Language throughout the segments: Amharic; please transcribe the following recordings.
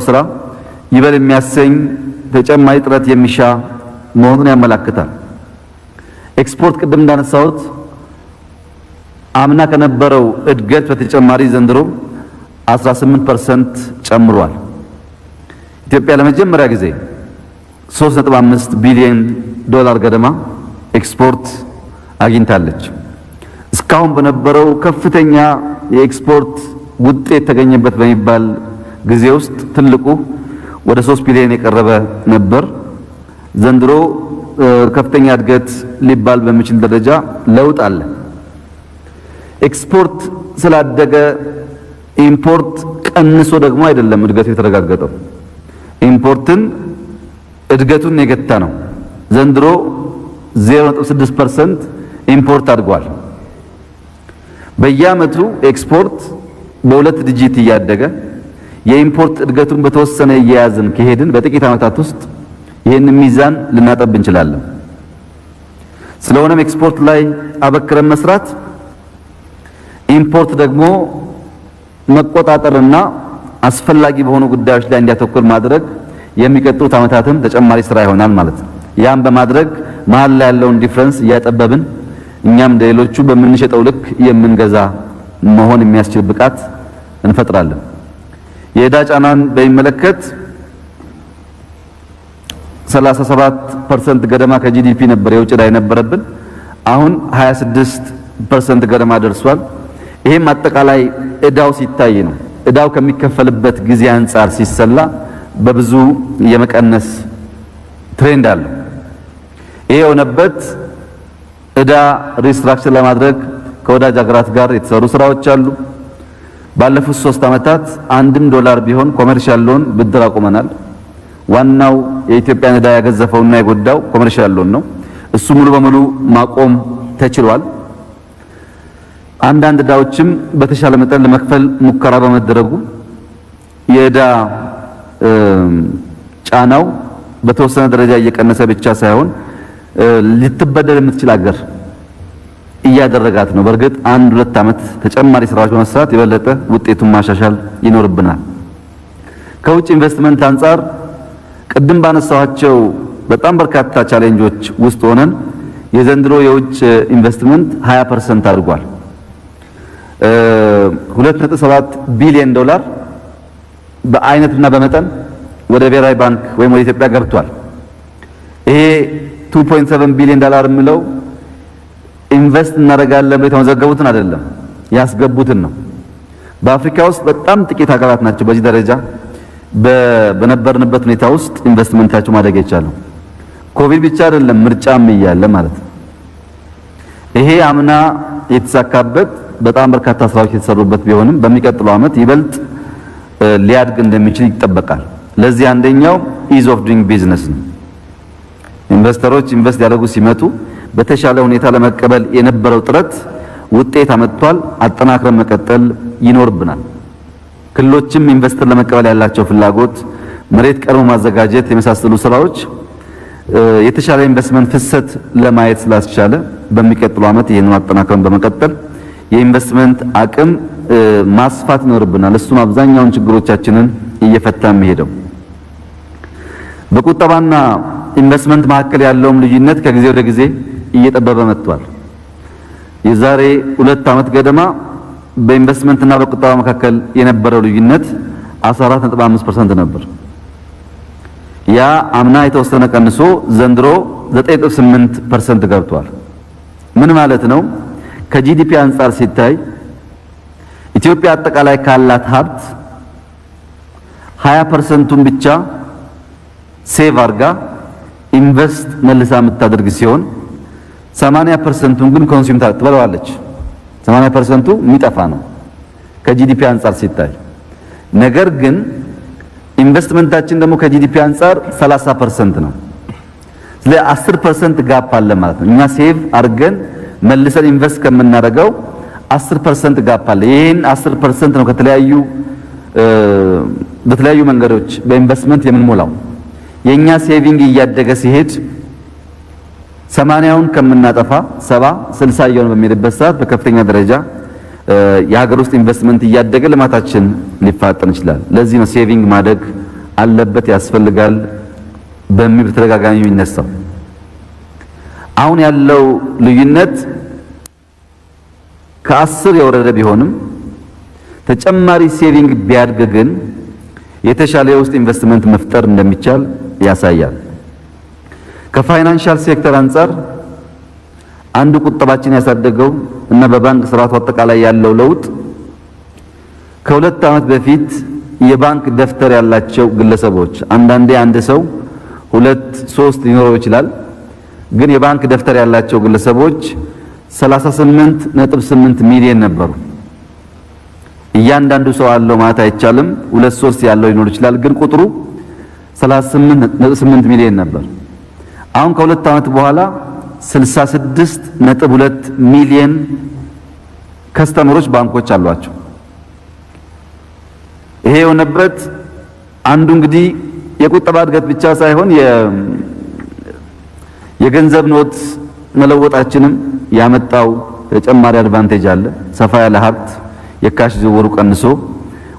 ስራ ይበል የሚያሰኝ ተጨማሪ ጥረት የሚሻ መሆኑን ያመለክታል። ኤክስፖርት ቅድም እንዳነሳሁት አምና ከነበረው እድገት በተጨማሪ ዘንድሮ 18% ጨምሯል። ኢትዮጵያ ለመጀመሪያ ጊዜ 3.5 ቢሊዮን ዶላር ገደማ ኤክስፖርት አግኝታለች። እስካሁን በነበረው ከፍተኛ የኤክስፖርት ውጤት ተገኘበት በሚባል ጊዜ ውስጥ ትልቁ ወደ 3 ቢሊዮን የቀረበ ነበር። ዘንድሮ ከፍተኛ እድገት ሊባል በሚችል ደረጃ ለውጥ አለ። ኤክስፖርት ስላደገ ኢምፖርት ቀንሶ ደግሞ አይደለም እድገቱ የተረጋገጠው። ኢምፖርትን እድገቱን የገታ ነው። ዘንድሮ 0.6% ኢምፖርት አድጓል። በየዓመቱ ኤክስፖርት በሁለት ዲጂት እያደገ የኢምፖርት እድገቱን በተወሰነ እየያዝን ከሄድን በጥቂት ዓመታት ውስጥ ይህን ሚዛን ልናጠብ እንችላለን። ስለሆነም ኤክስፖርት ላይ አበክረን መስራት፣ ኢምፖርት ደግሞ መቆጣጠርና አስፈላጊ በሆኑ ጉዳዮች ላይ እንዲያተኩር ማድረግ የሚቀጥሉት ዓመታትም ተጨማሪ ስራ ይሆናል ማለት ነው። ያን በማድረግ መሀል ላይ ያለውን ዲፍረንስ እያጠበብን እኛም እንደሌሎቹ በምንሸጠው ልክ የምንገዛ መሆን የሚያስችል ብቃት እንፈጥራለን። የዕዳ ጫናን በሚመለከት 37% ገደማ ከጂዲፒ ነበር የውጭ ዕዳ የነበረብን። አሁን 26% ገደማ ደርሷል። ይሄም አጠቃላይ ዕዳው ሲታይ ነው። ዕዳው ከሚከፈልበት ጊዜ አንጻር ሲሰላ በብዙ የመቀነስ ትሬንድ አለ። ይሄ የሆነበት ዕዳ ሪስትራክቸር ለማድረግ ከወዳጅ ሀገራት ጋር የተሰሩ ስራዎች አሉ። ባለፉት 3 ዓመታት $1 ቢሆን ኮመርሻል ሎን ብድር አቁመናል። ዋናው የኢትዮጵያን ዕዳ ያገዘፈውና የጎዳው ኮመርሻል ሎን ነው። እሱ ሙሉ በሙሉ ማቆም ተችሏል። አንዳንድ ዕዳዎችም በተሻለ መጠን ለመክፈል ሙከራ በመደረጉ የዕዳ ጫናው በተወሰነ ደረጃ እየቀነሰ ብቻ ሳይሆን ልትበደል የምትችል አገር እያደረጋት ነው። በእርግጥ 1-2 ዓመት ተጨማሪ ስራዎች በመስራት የበለጠ ውጤቱን ማሻሻል ይኖርብናል። ከውጭ ኢንቨስትመንት አንጻር ቅድም ባነሳኋቸው በጣም በርካታ ቻሌንጆች ውስጥ ሆነን የዘንድሮ የውጭ ኢንቨስትመንት 20% አድጓል። $2.7 ቢሊዮን በአይነትና በመጠን ወደ ብሔራዊ ባንክ ወይም ወደ ኢትዮጵያ ገብቷል። ይሄ $2.7 ቢሊዮን የሚለው ኢንቨስት እናደርጋለን ብለው የተመዘገቡትን አይደለም ያስገቡትን ነው። በአፍሪካ ውስጥ በጣም ጥቂት ሀገራት ናቸው በዚህ ደረጃ በነበርንበት ሁኔታ ውስጥ ኢንቨስትመንታቸው ማደግ የቻለው። ኮቪድ ብቻ አይደለም ምርጫም እያለ ማለት ነው። ይሄ አምና የተሳካበት በጣም በርካታ ስራዎች የተሰሩበት ቢሆንም በሚቀጥለው ዓመት ይበልጥ ሊያድግ እንደሚችል ይጠበቃል። ለዚህ አንደኛው ኢዝ ኦፍ ዱይንግ ቢዝነስ ነው። ኢንቨስተሮች ኢንቨስት ያደርጉ ሲመጡ በተሻለ ሁኔታ ለመቀበል የነበረው ጥረት ውጤት አመጥቷል። አጠናክረን መቀጠል ይኖርብናል። ክልሎችም ኢንቨስተር ለመቀበል ያላቸው ፍላጎት፣ መሬት ቀርቦ ማዘጋጀት የመሳሰሉ ስራዎች የተሻለ ኢንቨስትመንት ፍሰት ለማየት ስላስቻለ በሚቀጥለው ዓመት ይህንን አጠናክረን በመቀጠል የኢንቨስትመንት አቅም ማስፋት ይኖርብናል። እሱም አብዛኛውን ችግሮቻችንን እየፈታ የሚሄደው። በቁጠባና ኢንቨስትመንት መካከል ያለውም ልዩነት ከጊዜ ወደ ጊዜ እየጠበበ መጥቷል። የዛሬ 2 ዓመት ገደማ በኢንቨስትመንትና በቁጠባ መካከል የነበረው ልዩነት 14.5% ነበር። ያ አምና የተወሰነ ቀንሶ ዘንድሮ 9.8% ገብቷል። ምን ማለት ነው? ከጂዲፒ አንጻር ሲታይ ኢትዮጵያ አጠቃላይ ካላት ሀብት 20%ን ብቻ ሴቭ አርጋ ኢንቨስት መልሳ የምታደርግ ሲሆን 80%ን ግን ኮንሱም ትበለዋለች። 80%ቱ የሚጠፋ ነው ከጂዲፒ አንጻር ሲታይ። ነገር ግን ኢንቨስትመንታችን ደግሞ ከጂዲፒ አንጻር 30% ነው። ስለ 10% ጋፕ አለ ማለት ነው። እኛ ሴቭ አርገን መልሰን ኢንቨስት ከምናደርገው 10% ጋፕ አለ። ይሄን 10% ነው በተለያዩ መንገዶች በኢንቨስትመንት የምንሞላው። የኛ ሴቪንግ እያደገ ሲሄድ 80ውን ከምናጠፋ 70-60 እየሆነ በሚሄድበት ሰዓት በከፍተኛ ደረጃ የሀገር ውስጥ ኢንቨስትመንት እያደገ ልማታችን ሊፋጠን ይችላል። ለዚህ ነው ሴቪንግ ማደግ አለበት ያስፈልጋል በሚል ተደጋጋሚ የሚነሳው። አሁን ያለው ልዩነት ከ10 የወረደ ቢሆንም ተጨማሪ ሴቪንግ ቢያድግ ግን የተሻለ የውስጥ ኢንቨስትመንት መፍጠር እንደሚቻል ያሳያል። ከፋይናንሻል ሴክተር አንጻር አንዱ ቁጠባችን ያሳደገው እና በባንክ ስርዓቱ አጠቃላይ ያለው ለውጥ ከ2 ዓመት በፊት የባንክ ደፍተር ያላቸው ግለሰቦች አንዳንዴ አንድ ሰው 2-3 ሊኖረው ይችላል። ግን የባንክ ደፍተር ያላቸው ግለሰቦች 38.8 ሚሊዮን ነበሩ። እያንዳንዱ ሰው አለው ማለት አይቻልም። 2-3 ያለው ሊኖር ይችላል። ግን ቁጥሩ 38.8 ሚሊዮን ነበር። አሁን ከ2 ዓመት በኋላ 66.2 ሚሊዮን ከስተመሮች ባንኮች አሏቸው። ይሄ የሆነበት አንዱ እንግዲህ የቁጠባ እድገት ብቻ ሳይሆን የገንዘብ ኖት መለወጣችንም ያመጣው ተጨማሪ አድቫንቴጅ አለ። ሰፋ ያለ ሀብት የካሽ ዝውውሩ ቀንሶ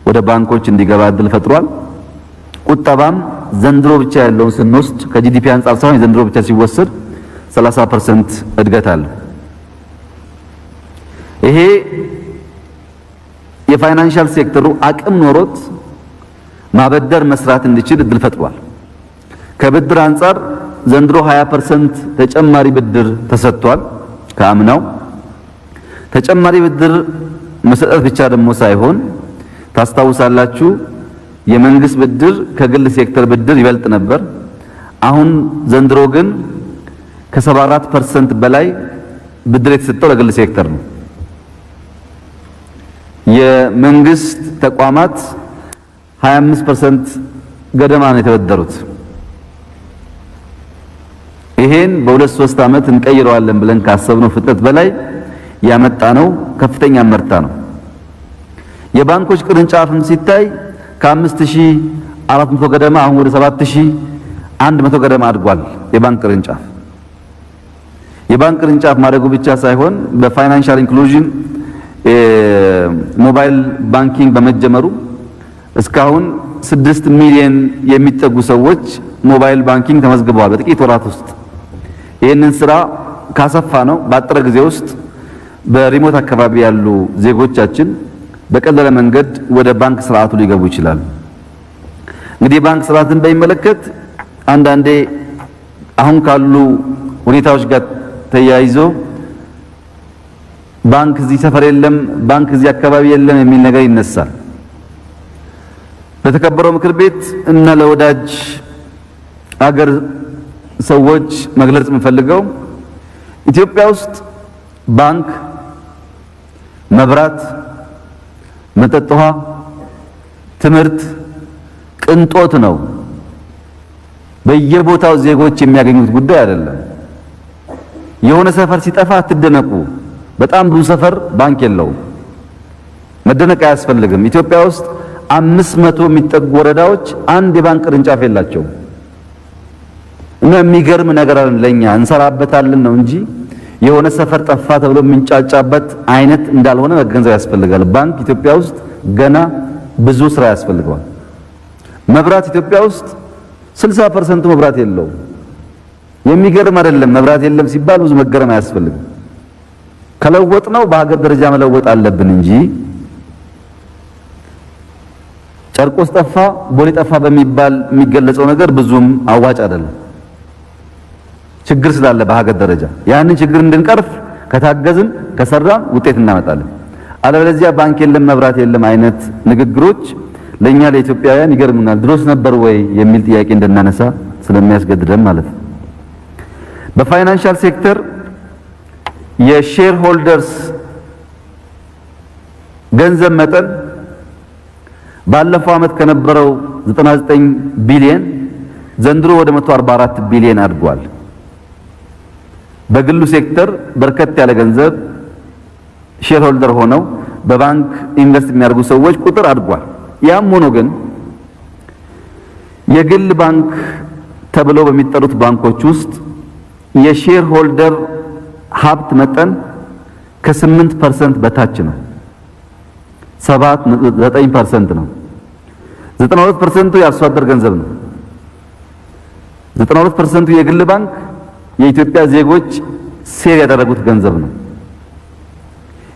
ወደ ባንኮች እንዲገባ እድል ፈጥሯል። ቁጠባም ዘንድሮ ብቻ ያለውን ስንወስድ ከጂዲፒ አንጻር ሳይሆን ዘንድሮ ብቻ ሲወሰድ 30% እድገት አለ። ይሄ የፋይናንሻል ሴክተሩ አቅም ኖሮት ማበደር መስራት እንዲችል እድል ፈጥሯል። ከብድር አንጻር ዘንድሮ 20% ተጨማሪ ብድር ተሰጥቷል ከአምናው። ተጨማሪ ብድር መሰጠት ብቻ ደግሞ ሳይሆን ታስታውሳላችሁ የመንግስት ብድር ከግል ሴክተር ብድር ይበልጥ ነበር። አሁን ዘንድሮ ግን ከ74% በላይ ብድር የተሰጠው ለግል ሴክተር ነው። የመንግስት ተቋማት 25% ገደማ ነው የተበደሩት። ይሄን በ2-3 ዓመት እንቀይረዋለን ብለን ካሰብነው ፍጥነት በላይ ያመጣነው ከፍተኛ መርታ ነው። የባንኮች ቅርንጫፍም ሲታይ ከ5400 ገደማ አሁን ወደ 7100 ገደማ አድጓል። የባንክ ቅርንጫፍ ማድረጉ ብቻ ሳይሆን በፋይናንሻል ኢንክሉዥን ሞባይል ባንኪንግ በመጀመሩ እስካሁን 6 ሚሊዮን የሚጠጉ ሰዎች ሞባይል ባንኪንግ ተመዝግበዋል በጥቂት ወራት ውስጥ። ይህንን ስራ ካሰፋ ነው በአጠረ ጊዜ ውስጥ በሪሞት አካባቢ ያሉ ዜጎቻችን በቀለለ መንገድ ወደ ባንክ ስርዓቱ ሊገቡ ይችላል። እንግዲህ ባንክ ስርዓትን በሚመለከት አንዳንዴ አሁን ካሉ ሁኔታዎች ጋር ተያይዞ ባንክ እዚህ ሰፈር የለም፣ ባንክ እዚህ አካባቢ የለም የሚል ነገር ይነሳል። ለተከበረው ምክር ቤት እና ለወዳጅ አገር ሰዎች መግለጽ የምፈልገው ኢትዮጵያ ውስጥ ባንክ፣ መብራት፣ መጠጥ ውሃ፣ ትምህርት ቅንጦት ነው። በየቦታው ዜጎች የሚያገኙት ጉዳይ አይደለም። የሆነ ሰፈር ሲጠፋ አትደነቁ። በጣም ብዙ ሰፈር ባንክ የለውም። መደነቅ አያስፈልግም። ኢትዮጵያ ውስጥ 500 የሚጠጉ ወረዳዎች አንድ የባንክ ቅርንጫፍ የላቸውም። እና የሚገርም ነገር አለን። ለኛ እንሰራበታለን ነው እንጂ የሆነ ሰፈር ጠፋ ተብሎ የምንጫጫበት አይነት እንዳልሆነ መገንዘብ ያስፈልጋል። ባንክ ኢትዮጵያ ውስጥ ገና ብዙ ስራ ያስፈልገዋል። መብራት ኢትዮጵያ ውስጥ 60% መብራት የለውም። የሚገርም አይደለም። መብራት የለም ሲባል ብዙ መገረም አያስፈልግም። ከለወጥ ነው በሀገር ደረጃ መለወጥ አለብን እንጂ ጨርቆስ ጠፋ ቦሌ ጠፋ በሚባል የሚገለጸው ነገር ብዙም አዋጭ አይደለም። ችግር ስላለ በሀገር ደረጃ ያንን ችግር እንድንቀርፍ ከታገዝን ከሰራን ውጤት እናመጣለን። አለበለዚያ ባንክ የለም መብራት የለም አይነት ንግግሮች ለኛ ለኢትዮጵያውያን ይገርሙናል። ድሮስ ነበር ወይ የሚል ጥያቄ እንድናነሳ ስለሚያስገድደን ማለት ነው። በፋይናንሻል ሴክተር የሼር ሆልደርስ ገንዘብ መጠን ባለፈው ዓመት ከነበረው 99 ቢሊዮን ዘንድሮ ወደ 144 ቢሊዮን አድጓል። በግሉ ሴክተር በርከት ያለ ገንዘብ ሼር ሆልደር ሆነው በባንክ ኢንቨስት የሚያደርጉ ሰዎች ቁጥር አድጓል። ያም ሆኖ ግን የግል ባንክ ተብለው በሚጠሩት ባንኮች ውስጥ የሼር ሆልደር ሀብት መጠን ከ8% በታች ነው። 7-9% ነው። 92% የአርሶ አደር ገንዘብ ነው። 92% የግል ባንክ የኢትዮጵያ ዜጎች ሴቭ ያደረጉት ገንዘብ ነው።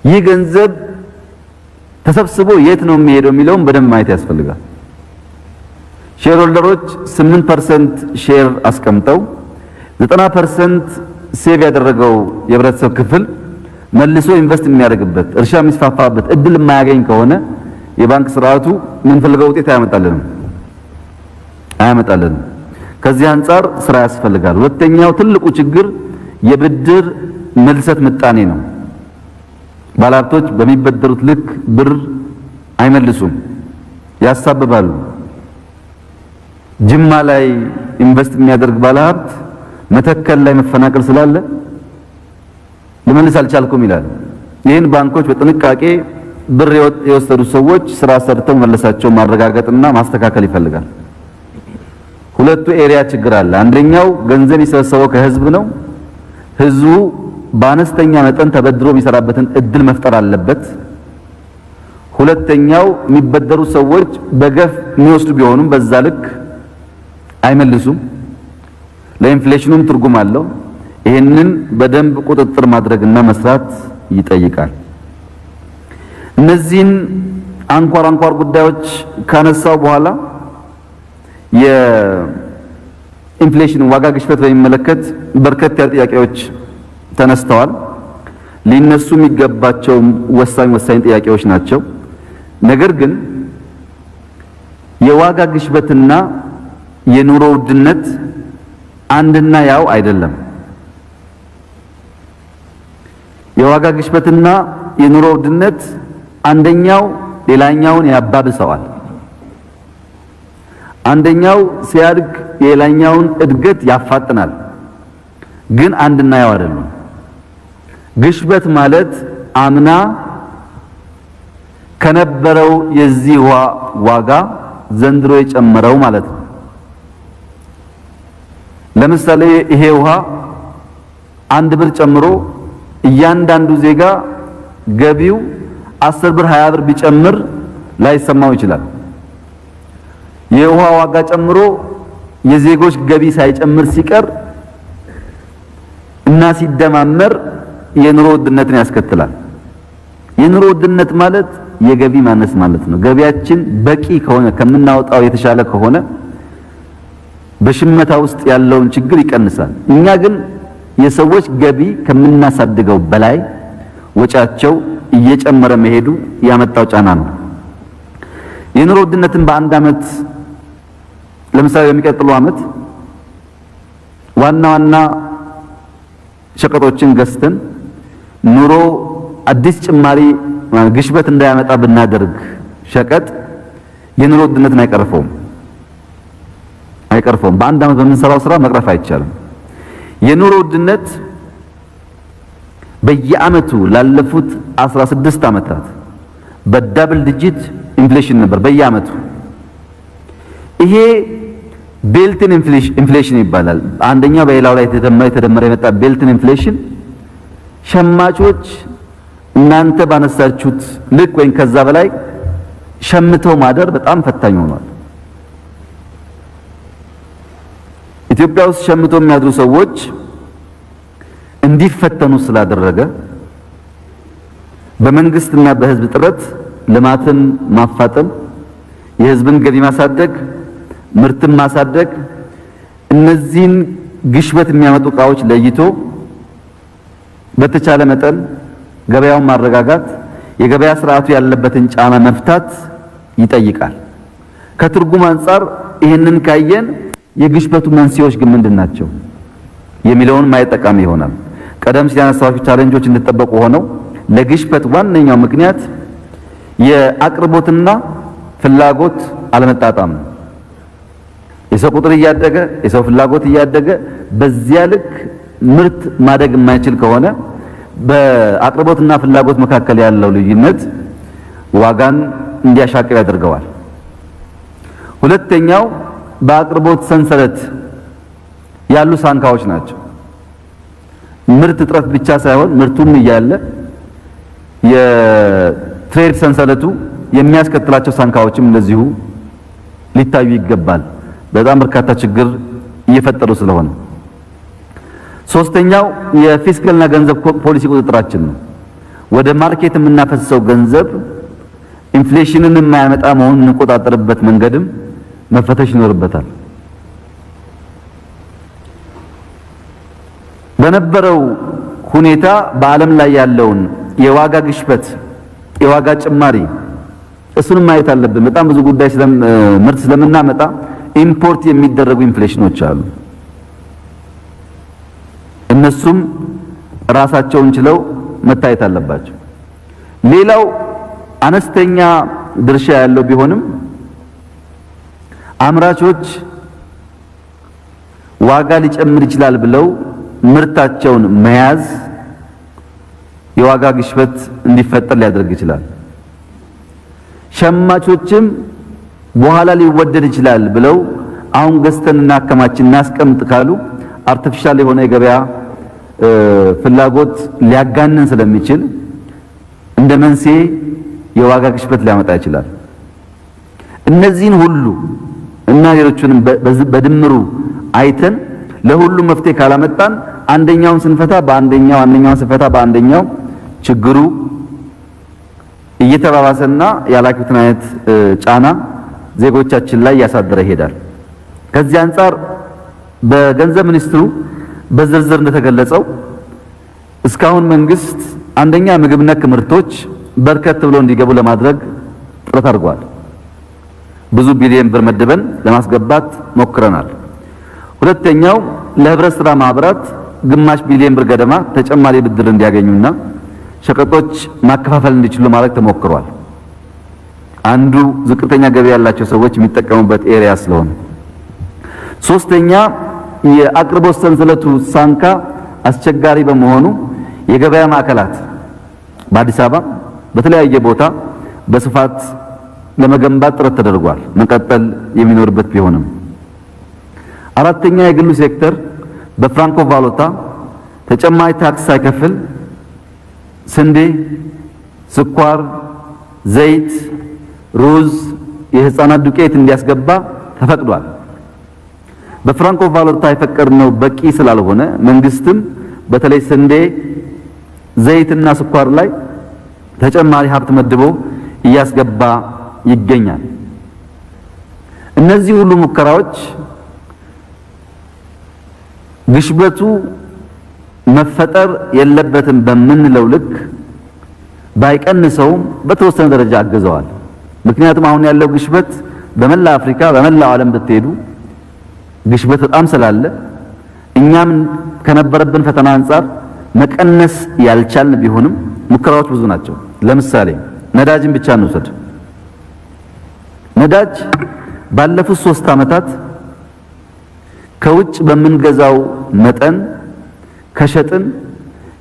ይህ ገንዘብ ተሰብስቦ የት ነው የሚሄደው የሚለውን በደንብ ማየት ያስፈልጋል። ሼር ሆልደሮች 8% ሼር አስቀምጠው 90% ሴቭ ያደረገው የህብረተሰብ ክፍል መልሶ ኢንቨስት የሚያደርግበት እርሻ የሚስፋፋበት እድል የማያገኝ ከሆነ የባንክ ስርዓቱ የምንፈልገው ውጤት አያመጣልንም። ከዚህ አንጻር ስራ ያስፈልጋል። ሁለተኛው ትልቁ ችግር የብድር መልሰት ምጣኔ ነው። ባለሀብቶች በሚበደሩት ልክ ብር አይመልሱም፣ ያሳብባሉ። ጅማ ላይ ኢንቨስት የሚያደርግ ባለሀብት መተከል ላይ መፈናቀል ስላለ ልመልስ አልቻልኩም ይላል። ይህን ባንኮች በጥንቃቄ ብር የወሰዱ ሰዎች ስራ ሰርተው መለሳቸው ማረጋገጥና ማስተካከል ይፈልጋል። ሁለቱ ኤሪያ ችግር አለ። አንደኛው ገንዘብ የሰበሰበው ከህዝብ ነው። ህዝቡ በአነስተኛ መጠን ተበድሮ የሚሰራበትን እድል መፍጠር አለበት። ሁለተኛው የሚበደሩ ሰዎች በገፍ የሚወስዱ ቢሆኑም በዛ ልክ አይመልሱም። ለኢንፍሌሽኑም ትርጉም አለው። ይህንን በደንብ ቁጥጥር ማድረግና መስራት ይጠይቃል። እነዚህን አንኳር ጉዳዮች ካነሳው በኋላ የኢንፍሌሽን ዋጋ ግሽበት በሚመለከት በርከት ያሉ ጥያቄዎች ተነስተዋል። ሊነሱ የሚገባቸው ወሳኝ ጥያቄዎች ናቸው። ነገር ግን የዋጋ ግሽበትና የኑሮ ውድነት አንድና ያው አይደለም። የዋጋ ግሽበትና የኑሮ ውድነት አንደኛው ሌላኛውን ያባብሰዋል። አንደኛው ሲያድግ የሌላኛውን እድገት ያፋጥናል። ግን አንድና ያው አይደለም። ግሽበት ማለት አምና ከነበረው የዚህ ዋጋ ዘንድሮ የጨመረው ማለት ነው። ለምሳሌ ይሄ ውሃ 1 ብር ጨምሮ እያንዳንዱ ዜጋ ገቢው 10 ብር 20 ብር ቢጨምር ላይሰማው ይችላል። የውሃ ዋጋ ጨምሮ የዜጎች ገቢ ሳይጨምር ሲቀር እና ሲደማመር የኑሮ ውድነትን ያስከትላል። የኑሮ ውድነት ማለት የገቢ ማነስ ማለት ነው። ገቢያችን በቂ ከሆነ ከምናወጣው የተሻለ ከሆነ በሽመታ ውስጥ ያለውን ችግር ይቀንሳል። እኛ ግን የሰዎች ገቢ ከምናሳድገው በላይ ወጫቸው እየጨመረ መሄዱ ያመጣው ጫና ነው። የኑሮ ውድነትን በአንድ አመት ለምሳሌ በሚቀጥለው አመት ዋና ሸቀጦችን ገዝተን ኑሮ አዲስ ጭማሪ ግሽበት እንዳያመጣ ብናደርግ ሸቀጥ የኑሮ ውድነትን አይቀርፈውም። በአንድ አመት በምንሰራው ስራ መቅረፍ አይቻልም። የኑሮ ውድነት በየአመቱ ላለፉት 16 አመታት በዳብል ዲጂት ኢንፍሌሽን ነበር በየአመቱ። ይሄ ቤልትን ኢንፍሌሽን ይባላል። አንደኛው በሌላው ላይ የተደመረ የመጣ ቤልትን ኢንፍሌሽን ሸማቾች እናንተ ባነሳችሁት ልክ ወይም ከዛ በላይ ሸምተው ማደር በጣም ፈታኝ ሆኗል። ኢትዮጵያ ውስጥ ሸምተው የሚያድሩ ሰዎች እንዲፈተኑ ስላደረገ በመንግስትና በህዝብ ጥረት ልማትን ማፋጠን፣ የህዝብን ገቢ ማሳደግ፣ ምርትን ማሳደግ፣ እነዚህን ግሽበት የሚያመጡ ዕቃዎች ለይቶ በተቻለ መጠን ገበያውን ማረጋጋት፣ የገበያ ስርዓቱ ያለበትን ጫና መፍታት ይጠይቃል። ከትርጉም አንጻር ይህንን ካየን የግሽበቱ መንስኤዎች ግን ምንድናቸው የሚለውን ማየት ጠቃሚ ይሆናል። ቀደም ሲል ያነሳኋቸው ቻሌንጆች እንደተጠበቁ ሆነው ለግሽበት ዋነኛው ምክንያት የአቅርቦትና ፍላጎት አለመጣጣም ነው። የሰው ቁጥር እያደገ የሰው ፍላጎት እያደገ በዚያ ልክ ምርት ማደግ የማይችል ከሆነ በአቅርቦትና ፍላጎት መካከል ያለው ልዩነት ዋጋን እንዲያሻቅብ ያደርገዋል። ሁለተኛው በአቅርቦት ሰንሰለት ያሉ ሳንካዎች ናቸው። ምርት እጥረት ብቻ ሳይሆን ምርቱም እያለ የትሬድ ሰንሰለቱ የሚያስከትላቸው ሳንካዎችም እንደዚሁ ሊታዩ ይገባል። በጣም በርካታ ችግር እየፈጠሩ ስለሆነ። ሶስተኛው የፊስካልና ገንዘብ ፖሊሲ ቁጥጥራችን ነው። ወደ ማርኬት የምናፈሰው ገንዘብ ኢንፍሌሽንን የማያመጣ መሆኑን እንቆጣጠርበት መንገድም መፈተሽ ይኖርበታል። በነበረው ሁኔታ በዓለም ላይ ያለውን የዋጋ ግሽበት፣ የዋጋ ጭማሪ እሱንም ማየት አለብን። በጣም ብዙ ጉዳይ ምርት ስለምናመጣ ኢምፖርት የሚደረጉ ኢንፍሌሽኖች አሉ። እነሱም ራሳቸውን ችለው መታየት አለባቸው። ሌላው አነስተኛ ድርሻ ያለው ቢሆንም አምራቾች ዋጋ ሊጨምር ይችላል ብለው ምርታቸውን መያዝ የዋጋ ግሽበት እንዲፈጠር ሊያደርግ ይችላል። ሸማቾችም በኋላ ሊወደድ ይችላል ብለው አሁን ገዝተንና አከማችን እናስቀምጥ ካሉ አርቲፊሻል የሆነ የገበያ ፍላጎት ሊያጋነን ስለሚችል እንደ መንስኤ የዋጋ ግሽበት ሊያመጣ ይችላል። እነዚህን ሁሉ እና ሌሎችንም በድምሩ አይተን ለሁሉም መፍትሄ ካላመጣን አንደኛውን ስንፈታ አንደኛውን ስንፈታ በአንደኛው ችግሩ እየተባባሰና ያላችሁትን አይነት ጫና ዜጎቻችን ላይ ያሳደረ ይሄዳል። ከዚህ አንፃር በገንዘብ ሚኒስትሩ በዝርዝር እንደተገለጸው እስካሁን መንግስት አንደኛ ምግብ ነክ ምርቶች በርከት ብሎ እንዲገቡ ለማድረግ ጥረት አድርጓል። ብዙ ቢሊዮን ብር መድበን ለማስገባት ሞክረናል። ሁለተኛው ለህብረት ስራ ማህበራት ግማሽ ቢሊዮን ብር ገደማ ተጨማሪ ብድር እንዲያገኙና ሸቀጦች ማከፋፈል እንዲችሉ ማድረግ ተሞክሯል። አንዱ ዝቅተኛ ገቢ ያላቸው ሰዎች የሚጠቀሙበት ኤሪያ ስለሆነ። ሶስተኛ የአቅርቦት ሰንሰለቱ ሳንካ አስቸጋሪ በመሆኑ የገበያ ማዕከላት በአዲስ አበባ በተለያየ ቦታ በስፋት ለመገንባት ጥረት ተደርጓል። መቀጠል የሚኖርበት ቢሆንም አራተኛ የግሉ ሴክተር በፍራንኮ ቫሉታ ተጨማሪ ታክስ ሳይከፍል ስንዴ፣ ስኳር፣ ዘይት፣ ሩዝ፣ የህፃናት ዱቄት እንዲያስገባ ተፈቅዷል። በፍራንኮ ቫሉታ የፈቀድነው በቂ ስላልሆነ መንግስትም በተለይ ስንዴ፣ ዘይትና ስኳር ላይ ተጨማሪ ሀብት መድቦ እያስገባ ይገኛል። እነዚህ ሁሉ ሙከራዎች ግሽበቱ መፈጠር የለበትም በምንለው ልክ ባይቀንሰውም በተወሰነ ደረጃ አግዘዋል። ምክንያቱም አሁን ያለው ግሽበት በመላ አፍሪካ በመላው ዓለም ብትሄዱ ግሽበት በጣም ስላለ እኛም ከነበረብን ፈተና አንፃር መቀነስ ያልቻልን ቢሆንም ሙከራዎች ብዙ ናቸው። ለምሳሌ ነዳጅን ብቻ እንውሰድ። ነዳጅ ባለፉት 3 ዓመታት ከውጭ በምንገዛው መጠን ከሸጥን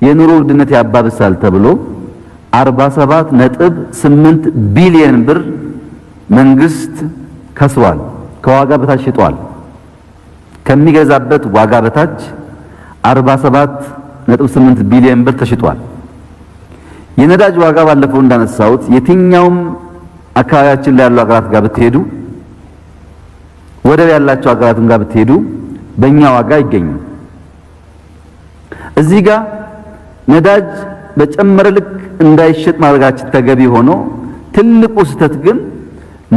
የኑሮ ውድነት ያባብሳል ተብሎ 47.8 ቢሊዮን ብር መንግስት ከስሯል። ከዋጋ በታች ሽጧል። ከሚገዛበት ዋጋ በታች 47.8 ቢሊዮን ብር ተሽጧል። የነዳጅ ዋጋ ባለፈው እንዳነሳሁት የትኛውም አካባቢያችን ላይ ያሉ ሀገራት ጋር ብትሄዱ ወደብ ያላቸው ሀገራትም ጋር ብትሄዱ በእኛ ዋጋ አይገኝም። እዚህ ጋር ነዳጅ በጨመረ ልክ እንዳይሸጥ ማድረጋችን ተገቢ ሆኖ ትልቁ ስህተት ግን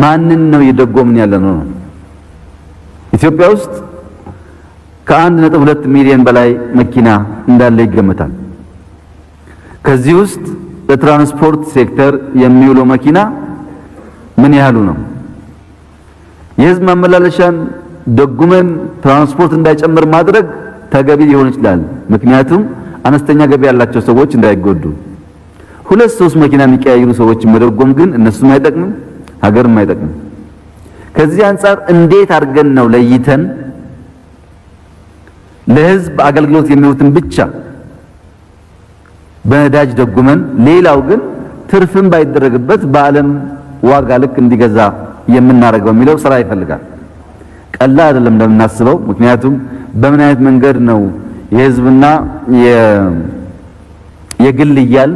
ማንን ነው እየደጎምን ያለነው ነው። ኢትዮጵያ ውስጥ ከ1.2 ሚሊዮን በላይ መኪና እንዳለ ይገመታል። ከዚህ ውስጥ ለትራንስፖርት ሴክተር የሚውለው መኪና ምን ያህሉ ነው? የህዝብ ማመላለሻን ደጉመን ትራንስፖርት እንዳይጨምር ማድረግ ተገቢ ሊሆን ይችላል። ምክንያቱም አነስተኛ ገቢ ያላቸው ሰዎች እንዳይጎዱ። 2-3 መኪና የሚቀያየሩ ሰዎች መደጎም ግን እነሱም አይጠቅምም፣ ሀገርም አይጠቅምም። ከዚህ አንፃር እንዴት አድርገን ነው ለይተን ለህዝብ አገልግሎት የሚውሉትን ብቻ በነዳጅ ደጉመን ሌላው ግን ትርፍም ባይደረግበት በዓለም ዋጋ ልክ እንዲገዛ የምናደርገው የሚለው ስራ ይፈልጋል። ቀላል አይደለም እንደምናስበው። ምክንያቱም በምን አይነት መንገድ ነው የህዝብና የግል እያል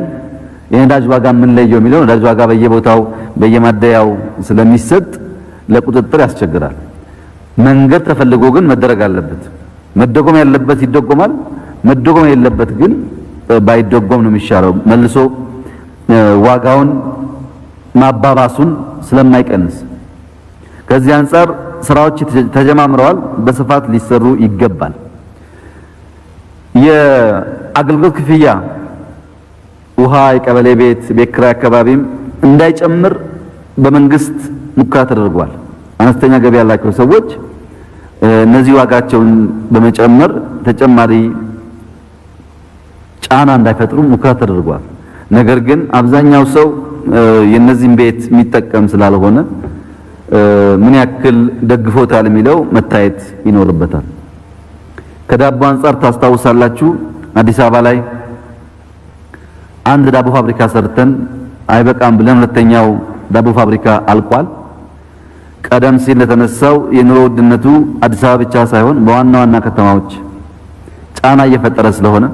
የነዳጅ ዋጋ የምንለየው የሚለው ነዳጅ ዋጋ በየቦታው በየማደያው ስለሚሰጥ ለቁጥጥር ያስቸግራል። መንገድ ተፈልጎ ግን መደረግ አለበት። መደጎም ያለበት ይደጎማል። መደጎም የሌለበት ግን ባይደጎም ነው የሚሻለው። መልሶ ዋጋውን ማባባሱን ስለማይቀንስ ከዚህ አንፃር ስራዎች ተጀማምረዋል፣ በስፋት ሊሰሩ ይገባል። የአገልግሎት ክፍያ ውሃ፣ የቀበሌ ቤት፣ ቤት ኪራይ አካባቢም እንዳይጨምር በመንግስት ሙከራ ተደርጓል። አነስተኛ ገቢ ያላቸው ሰዎች እነዚህ ዋጋቸውን በመጨመር ተጨማሪ ጫና እንዳይፈጥሩ ሙከራ ተደርጓል። ነገር ግን አብዛኛው ሰው የነዚህን ቤት የሚጠቀም ስላልሆነ ምን ያክል ደግፎታል የሚለው መታየት ይኖርበታል። ከዳቦ አንፃር ታስታውሳላችሁ፣ አዲስ አበባ ላይ አንድ ዳቦ ፋብሪካ ሰርተን አይበቃም ብለን ሁለተኛው ዳቦ ፋብሪካ አልቋል። ቀደም ሲል እንደተነሳው የኑሮ ውድነቱ አዲስ አበባ ብቻ ሳይሆን በዋና ዋና ከተማዎች ጫና እየፈጠረ ስለሆነ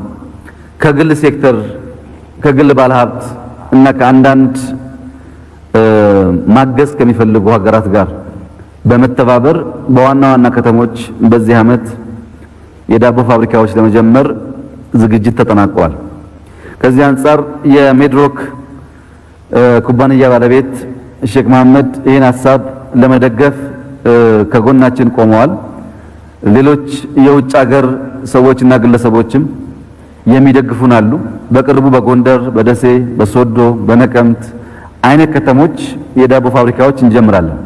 ከግል ሴክተር ከግል ባለሀብት እና ከአንዳንድ ማገዝ ከሚፈልጉ ሀገራት ጋር በመተባበር በዋና ዋና ከተሞች በዚህ ዓመት የዳቦ ፋብሪካዎች ለመጀመር ዝግጅት ተጠናቋል። ከዚህ አንፃር የሜድሮክ ኩባንያ ባለቤት ሼክ መሐመድ ይህን ሐሳብ ለመደገፍ ከጎናችን ቆመዋል። ሌሎች የውጭ ሀገር ሰዎችና ግለሰቦችም የሚደግፉን አሉ። በቅርቡ በጎንደር፣ በደሴ፣ በሶዶ፣ በነቀምት አይነት ከተሞች የዳቦ ፋብሪካዎች እንጀምራለን።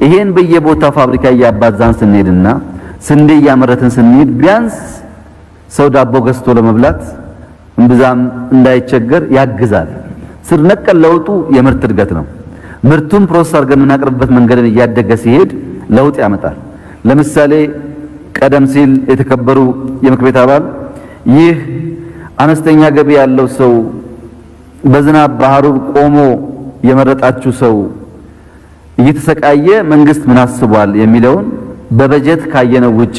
ይሄን በየቦታው ፋብሪካ እያባዛን ስንሄድና ስንዴ እያመረትን ስንሄድ ቢያንስ ሰው ዳቦ ገዝቶ ለመብላት እምብዛም እንዳይቸገር ያግዛል። ስር ነቀል ለውጡ የምርት እድገት ነው። ምርቱን ፕሮሰስ አድርገን የምናቀርብበት መንገድን እያደገ ሲሄድ ለውጥ ያመጣል። ለምሳሌ ቀደም ሲል የተከበሩ የምክር ቤት አባል ይህ አነስተኛ ገቢ ያለው ሰው በዝናብ በሐሩር ቆሞ የመረጣችሁ ሰው እየተሰቃየ መንግስት ምን አስቧል የሚለውን በበጀት ካየነው ውጪ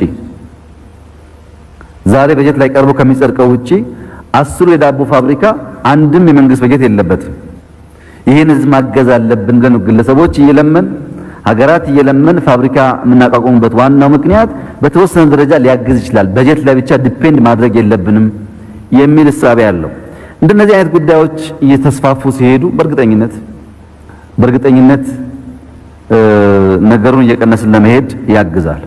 ዛሬ በጀት ላይ ቀርቦ ከሚጸድቀው ውጪ 10 የዳቦ ፋብሪካ አንድም የመንግስት በጀት የለበትም። ይህን ህዝብ ማገዝ አለብን ብለን ግለሰቦች እየለመን ሀገራት እየለመን ፋብሪካ የምናቋቁምበት ዋናው ምክንያት በተወሰነ ደረጃ ሊያግዝ ይችላል፣ በጀት ላይ ብቻ ዲፔንድ ማድረግ የለብንም የሚል እሳቤ ያለው። እንደነዚህ አይነት ጉዳዮች እየተስፋፉ ሲሄዱ በእርግጠኝነት ነገሩን እየቀነስን ለመሄድ ያግዛል።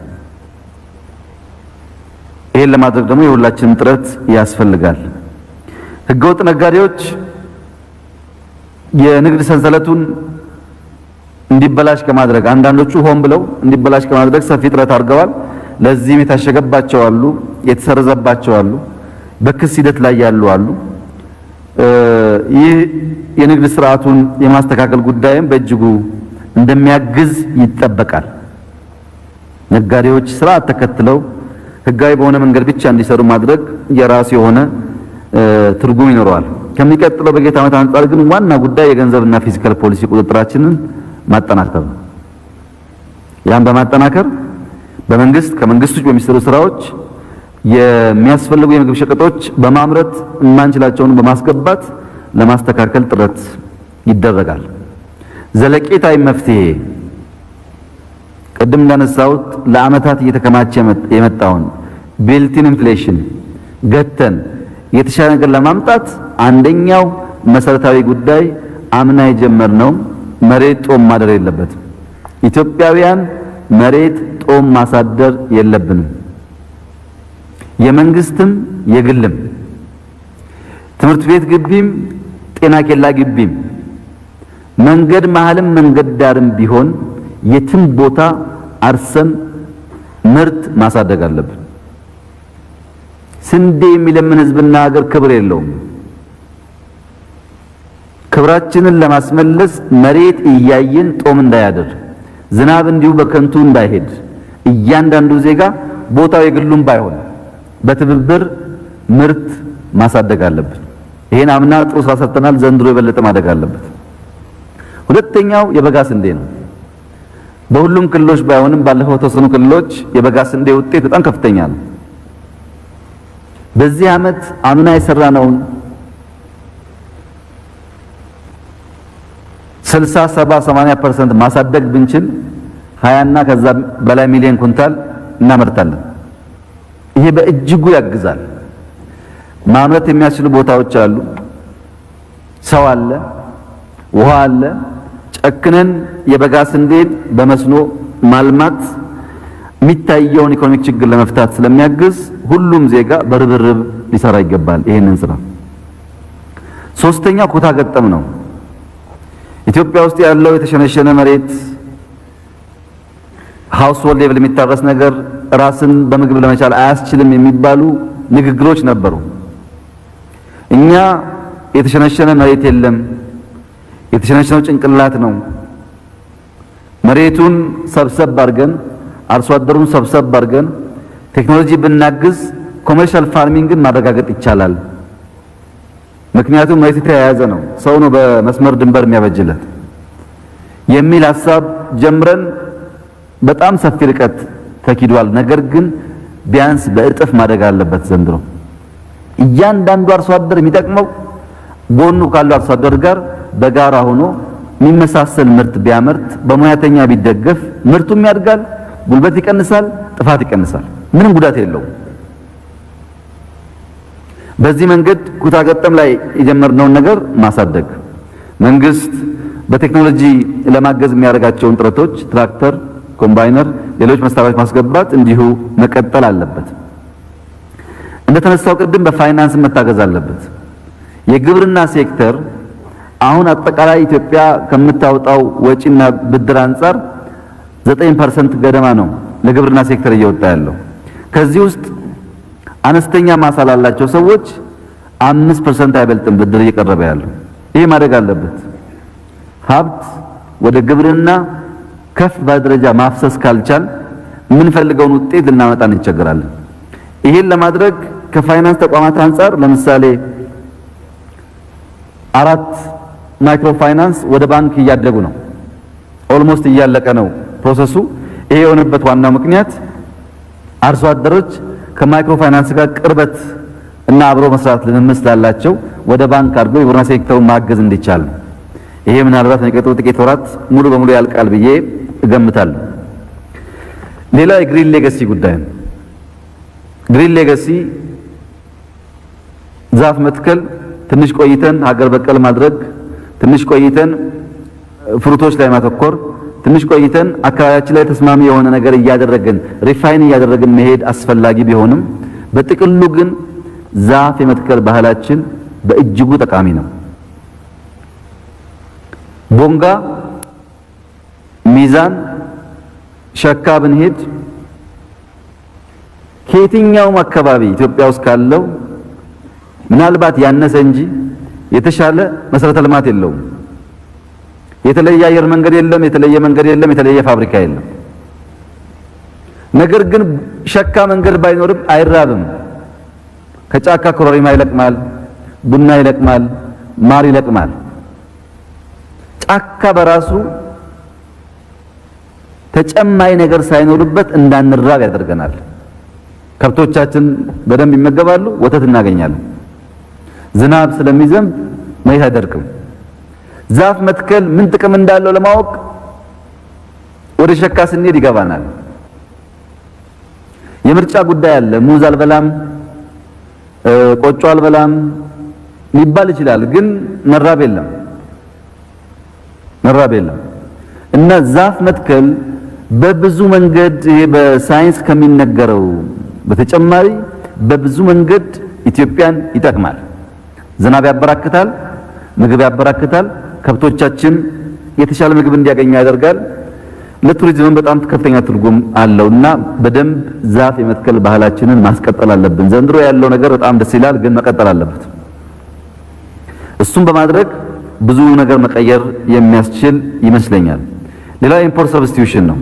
ይሄን ለማድረግ ደግሞ የሁላችንም ጥረት ያስፈልጋል። ህገወጥ ነጋዴዎች የንግድ ሰንሰለቱን እንዲበላሽ ከማድረግ አንዳንዶቹ ሆን ብለው እንዲበላሽ ከማድረግ ሰፊ ጥረት አድርገዋል። ለዚህም የታሸገባቸው አሉ፣ የተሰረዘባቸው አሉ፣ በክስ ሂደት ላይ ያሉ አሉ። ይህ የንግድ ስርዓቱን የማስተካከል ጉዳይም በእጅጉ እንደሚያግዝ ይጠበቃል። ነጋዴዎች ስርዓት ተከትለው ህጋዊ በሆነ መንገድ ብቻ እንዲሰሩ ማድረግ የራሱ የሆነ ትርጉም ይኖረዋል። ከሚቀጥለው በጀት ዓመት አንጻር ግን ዋና ጉዳይ የገንዘብና ፊስካል ፖሊሲ ቁጥጥራችንን ማጠናከር ነው። ያን በማጠናከር በመንግስት ከመንግስት ውጭ በሚሰሩ ስራዎች የሚያስፈልጉ የምግብ ሸቀጦች በማምረት የማንችላቸውን በማስገባት ለማስተካከል ጥረት ይደረጋል። ዘለቄታዊ መፍትሄ ቅድም እንዳነሳሁት ለአመታት እየተከማቸ የመጣውን ቢልቲን ኢንፍሌሽን ገተን የተሻለ ነገር ለማምጣት አንደኛው መሰረታዊ ጉዳይ አምና የጀመርነው መሬት ጦም ማደር የለበትም። ኢትዮጵያውያን መሬት ጦም ማሳደር የለብንም። የመንግስትም የግልም ትምህርት ቤት ግቢም ጤና ኬላ ግቢም መንገድ መሃልም መንገድ ዳርም ቢሆን የትም ቦታ አርሰን ምርት ማሳደግ አለብን። ስንዴ የሚለምን ህዝብና ሀገር ክብር የለውም። ክብራችንን ለማስመለስ መሬት እያየን ጦም እንዳያደር፣ ዝናብ እንዲሁ በከንቱ እንዳይሄድ እያንዳንዱ ዜጋ ቦታው የግሉም ባይሆን በትብብር ምርት ማሳደግ አለብን። ይሄን አምና ጥሩ ስራ ሰርተናል። ዘንድሮ የበለጠ ማደግ አለበት። ሁለተኛው የበጋ ስንዴ ነው። በሁሉም ክልሎች ባይሆንም ባለፈው ተወሰኑ ክልሎች የበጋ ስንዴ ውጤት በጣም ከፍተኛ ነው። በዚህ ዓመት አምና የሰራነውን 60 70 80% ማሳደግ ብንችል 20 እና ከዛ በላይ ሚሊዮን ኩንታል እናመርታለን። ይሄ በእጅጉ ያግዛል። ማምረት የሚያስችሉ ቦታዎች አሉ፣ ሰው አለ፣ ውሃ አለ። ጨክነን የበጋ ስንዴን በመስኖ ማልማት የሚታየውን ኢኮኖሚክ ችግር ለመፍታት ስለሚያግዝ ሁሉም ዜጋ በርብርብ ሊሰራ ይገባል ይሄንን ስራ። ሶስተኛ ኩታ ገጠም ነው። ኢትዮጵያ ውስጥ ያለው የተሸነሸነ መሬት ሃውስሆልድ ሌቭል የሚታረስ ነገር ራስን በምግብ ለመቻል አያስችልም የሚባሉ ንግግሮች ነበሩ። እኛ የተሸነሸነ መሬት የለም፣ የተሸነሸነው ጭንቅላት ነው። መሬቱን ሰብሰብ አድርገን አርሶ አደሩን ሰብሰብ አድርገን ቴክኖሎጂ ብናግዝ ኮመርሻል ፋርሚንግን ማረጋገጥ ይቻላል። ምክንያቱም መሬት የተያያዘ ነው፣ ሰው ነው በመስመር ድንበር የሚያበጅለት የሚል ሐሳብ ጀምረን በጣም ሰፊ ርቀት ተኪዷል። ነገር ግን ቢያንስ በእጥፍ ማደግ አለበት። ዘንድሮ እያንዳንዱ አርሶ አደር የሚጠቅመው ጎኑ ካለው አርሶ አደር ጋር በጋራ ሆኖ የሚመሳሰል ምርት ቢያመርት በሙያተኛ ቢደገፍ ምርቱም ያድጋል፣ ጉልበት ይቀንሳል፣ ጥፋት ይቀንሳል፣ ምንም ጉዳት የለውም። በዚህ መንገድ ኩታ ገጠም ላይ የጀመርነውን ነገር ማሳደግ፣ መንግስት በቴክኖሎጂ ለማገዝ የሚያደርጋቸውን ጥረቶች ትራክተር፣ ኮምባይነር፣ ሌሎች መሳሪያዎች ማስገባት እንዲሁ መቀጠል አለበት። እንደተነሳው ቅድም በፋይናንስ መታገዝ አለበት። የግብርና ሴክተር አሁን አጠቃላይ ኢትዮጵያ ከምታወጣው ወጪና ብድር አንፃር 9% ገደማ ነው ለግብርና ሴክተር እየወጣ ያለው። ከዚህ ውስጥ አነስተኛ ማሳ ላላቸው ሰዎች 5% አይበልጥም ብድር እየቀረበ ያለው። ይሄ ማደግ አለበት። ሀብት ወደ ግብርና ከፍ በደረጃ ማፍሰስ ካልቻል የምንፈልገውን ውጤት ልናመጣ እንቸገራለን። ይሄን ለማድረግ ከፋይናንስ ተቋማት አንፃር ለምሳሌ 4 ማይክሮ ፋይናንስ ወደ ባንክ እያደጉ ነው። ኦልሞስት እያለቀ ነው ፕሮሰሱ። ይሄ የሆነበት ዋናው ምክንያት አርሶ አደሮች ከማይክሮ ፋይናንስ ጋር ቅርበት እና አብሮ መስራት ልምምድ ስላላቸው ወደ ባንክ አድርገው የግብርና ሴክተሩን ማገዝ እንዲቻል ነው። ይሄ ምናልባት የሚቀጥሉ ጥቂት ወራት ሙሉ በሙሉ ያልቃል ብዬ እገምታለሁ። ሌላ የግሪን ሌጋሲ ጉዳይ ነው። ግሪን ሌጋሲ ዛፍ መትከል፣ ትንሽ ቆይተን ሀገር በቀል ማድረግ፣ ትንሽ ቆይተን ፍሩቶች ላይ ማተኮር፣ ትንሽ ቆይተን አካባቢያችን ላይ ተስማሚ የሆነ ነገር እያደረግን ሪፋይን እያደረግን መሄድ አስፈላጊ ቢሆንም በጥቅሉ ግን ዛፍ የመትከል ባህላችን በእጅጉ ጠቃሚ ነው። ቦንጋ፣ ሚዛን፣ ሸካ ብንሄድ ከየትኛውም አካባቢ ኢትዮጵያ ውስጥ ካለው ምናልባት ያነሰ እንጂ የተሻለ መሰረተ ልማት የለውም። የተለየ አየር መንገድ የለም፣ የተለየ መንገድ የለም፣ የተለየ ፋብሪካ የለም። ነገር ግን ሸካ መንገድ ባይኖርም አይራብም። ከጫካ ኮረሪማ ይለቅማል፣ ቡና ይለቅማል፣ ማር ይለቅማል። ጫካ በራሱ ተጨማሪ ነገር ሳይኖርበት እንዳንራብ ያደርገናል። ከብቶቻችን በደንብ ይመገባሉ፣ ወተት እናገኛለን። ዝናብ ስለሚዘንብ መሬት አይደርቅም። ዛፍ መትከል ምን ጥቅም እንዳለው ለማወቅ ወደ ሸካ ስንሄድ ይገባናል። የምርጫ ጉዳይ አለ። ሙዝ አልበላም፣ ቆጮ አልበላም ሊባል ይችላል፣ ግን መራብ የለም እና ዛፍ መትከል በብዙ መንገድ ይሄ በሳይንስ ከሚነገረው በተጨማሪ በብዙ መንገድ ኢትዮጵያን ይጠቅማል። ዝናብ ያበራክታል፣ ምግብ ያበራክታል፣ ከብቶቻችን የተሻለ ምግብ እንዲያገኙ ያደርጋል። ለቱሪዝም በጣም ከፍተኛ ትርጉም አለውና በደንብ ዛፍ የመትከል ባህላችንን ማስቀጠል አለብን። ዘንድሮ ያለው ነገር በጣም ደስ ይላል፣ ግን መቀጠል አለበት። እሱም በማድረግ ብዙ ነገር መቀየር የሚያስችል ይመስለኛል። ሌላው ኢምፖርት ሰብስቲዩሽን ነው።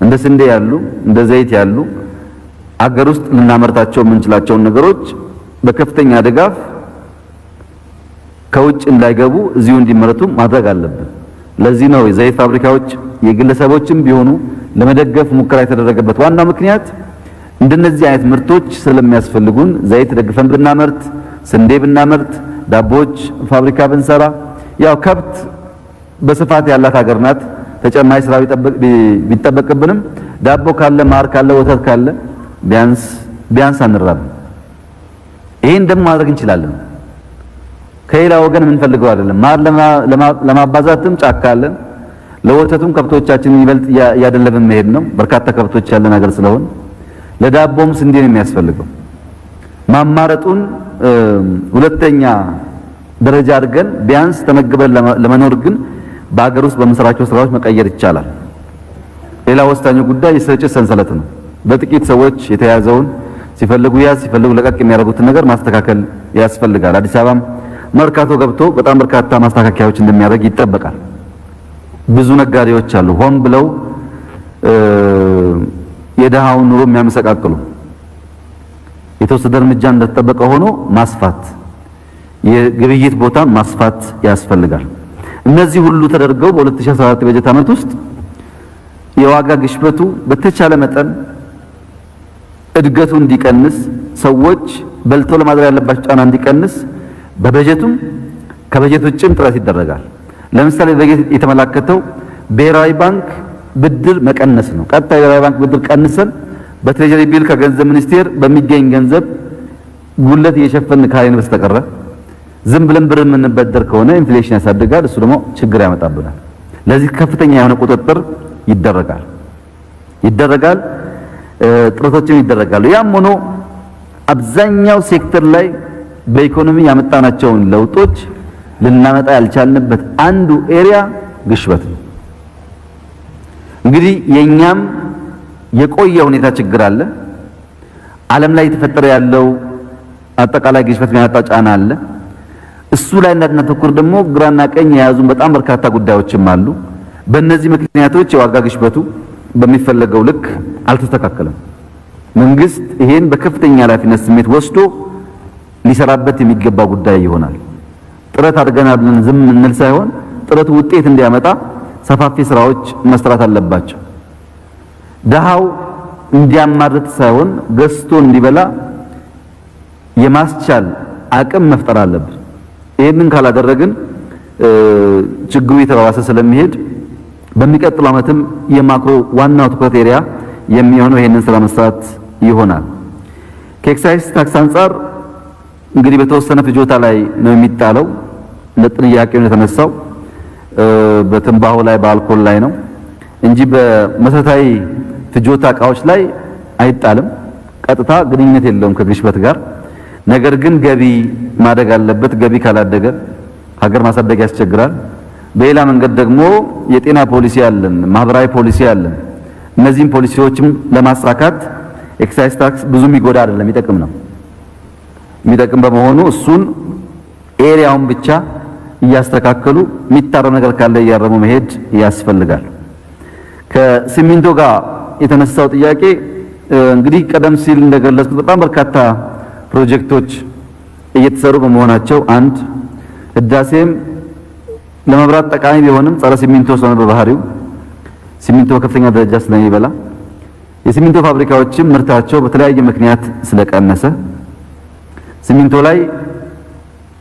እንደ ስንዴ ያሉ እንደ ዘይት ያሉ አገር ውስጥ ልናመርታቸው የምንችላቸውን ነገሮች በከፍተኛ ድጋፍ ከውጭ እንዳይገቡ እዚሁ እንዲመረቱ ማድረግ አለብን። ለዚህ ነው የዘይት ፋብሪካዎች የግለሰቦችም ቢሆኑ ለመደገፍ ሙከራ የተደረገበት ዋናው ምክንያት እንደነዚህ አይነት ምርቶች ስለሚያስፈልጉን ዘይት ደግፈን ብናመርት፣ ስንዴ ብናመርት፣ ዳቦች ፋብሪካ ብንሰራ፣ ያው ከብት በስፋት ያላት ሀገር ናት። ተጨማሪ ስራ ቢጠበቅብንም ዳቦ ካለ ማር ካለ ወተት ካለ ቢያንስ አንራብ። ይሄን ደግሞ ማድረግ እንችላለን። ከሌላ ወገን የምንፈልገው አይደለም። ማር ለማባዛትም ጫካ አለን። ለወተቱም ከብቶቻችን ይበልጥ ያደለብን መሄድ ነው። በርካታ ከብቶች ያለን ሀገር ስለሆነ ለዳቦም ስንዴ ነው የሚያስፈልገው። ማማረጡን ሁለተኛ ደረጃ አድርገን ቢያንስ ተመግበን ለመኖር ግን በአገር ውስጥ በመስራቸው ስራዎች መቀየር ይቻላል። ሌላ ወሳኙ ጉዳይ የስርጭት ሰንሰለት ነው። በጥቂት ሰዎች የተያዘውን ሲፈልጉ ያዝ ሲፈልጉ ለቀቅ የሚያደርጉትን ነገር ማስተካከል ያስፈልጋል። አዲስ አበባም መርካቶ ገብቶ በጣም በርካታ ማስተካከያዎች እንደሚያደርግ ይጠበቃል። ብዙ ነጋዴዎች አሉ ሆን ብለው የደሃውን ኑሮ የሚያመሰቃቅሉ። የተወሰደ እርምጃ እንደተጠበቀ ሆኖ ማስፋት የግብይት ቦታ ማስፋት ያስፈልጋል። እነዚህ ሁሉ ተደርገው በ2014 በጀት ዓመት ውስጥ የዋጋ ግሽበቱ በተቻለ መጠን እድገቱ እንዲቀንስ፣ ሰዎች በልቶ ለማድረግ ያለባቸው ጫና እንዲቀንስ በበጀቱም ከበጀት ውጭም ጥረት ይደረጋል። ለምሳሌ በጀት የተመላከተው ብሔራዊ ባንክ ብድር መቀነስ ነው። ቀጥታ የብሔራዊ ባንክ ብድር ቀንሰን በትሬጀሪ ቢል ከገንዘብ ሚኒስቴር በሚገኝ ገንዘብ ጉለት እየሸፈን ካለን በስተቀረ ዝም ብለን ብር የምንበደር ከሆነ ኢንፍሌሽን ያሳድጋል። እሱ ደግሞ ችግር ያመጣብናል። ለዚህ ከፍተኛ የሆነ ቁጥጥር ይደረጋል ጥረቶችም ይደረጋሉ። ያም ሆኖ አብዛኛው ሴክተር ላይ በኢኮኖሚ ያመጣናቸውን ለውጦች ልናመጣ ያልቻልንበት አንዱ ኤሪያ ግሽበት ነው። እንግዲህ የኛም የቆየ ሁኔታ ችግር አለ። ዓለም ላይ የተፈጠረ ያለው አጠቃላይ ግሽበት የሚያመጣው ጫና አለ። እሱ ላይ እንዳናተኩር ደግሞ ግራና ቀኝ የያዙን በጣም በርካታ ጉዳዮችም አሉ። በእነዚህ ምክንያቶች የዋጋ ግሽበቱ በሚፈለገው ልክ አልተስተካከለም። መንግስት ይሄን በከፍተኛ ኃላፊነት ስሜት ወስዶ ሊሰራበት የሚገባ ጉዳይ ይሆናል። ጥረት አድርገናል ብለን ዝም እንል ሳይሆን ጥረቱ ውጤት እንዲያመጣ ሰፋፊ ስራዎች መስራት አለባቸው። ደሃው እንዲያማርጥ ሳይሆን ገዝቶ እንዲበላ የማስቻል አቅም መፍጠር አለብን። ይሄንን ካላደረግን ችግሩ የተባባሰ ስለሚሄድ በሚቀጥለው ዓመትም የማክሮ ዋናው ትኩረት ኤሪያ የሚሆነው ይሄንን ስራ መስራት ይሆናል። ከኤክሳይዝ ታክስ አንጻር እንግዲህ በተወሰነ ፍጆታ ላይ ነው የሚጣለው። ለጥያቄው የተነሳው በትንባሆ ላይ በአልኮል ላይ ነው እንጂ በመሰረታዊ ፍጆታ እቃዎች ላይ አይጣልም። ቀጥታ ግንኙነት የለውም ከግሽበት ጋር። ነገር ግን ገቢ ማደግ አለበት። ገቢ ካላደገ ሀገር ማሳደግ ያስቸግራል። በሌላ መንገድ ደግሞ የጤና ፖሊሲ አለን፣ ማህበራዊ ፖሊሲ አለን። እነዚህም ፖሊሲዎችም ለማሳካት ኤክሳይዝ ታክስ ብዙ የሚጎዳ አይደለም፣ የሚጠቅም ነው። የሚጠቅም በመሆኑ እሱን ኤሪያውን ብቻ እያስተካከሉ የሚታረም ነገር ካለ እያረሙ መሄድ ያስፈልጋል። ከሲሚንቶ ጋር የተነሳው ጥያቄ እንግዲህ ቀደም ሲል እንደገለጽኩት በጣም በርካታ ፕሮጀክቶች እየተሰሩ በመሆናቸው አንድ ህዳሴም ለመብራት ጠቃሚ ቢሆንም ጸረ ሲሚንቶ ስለሆነ በባህሪው ሲሚንቶ በከፍተኛ ደረጃ ስለሚበላ የሲሚንቶ ፋብሪካዎችም ምርታቸው በተለያየ ምክንያት ስለቀነሰ ሲሚንቶ ላይ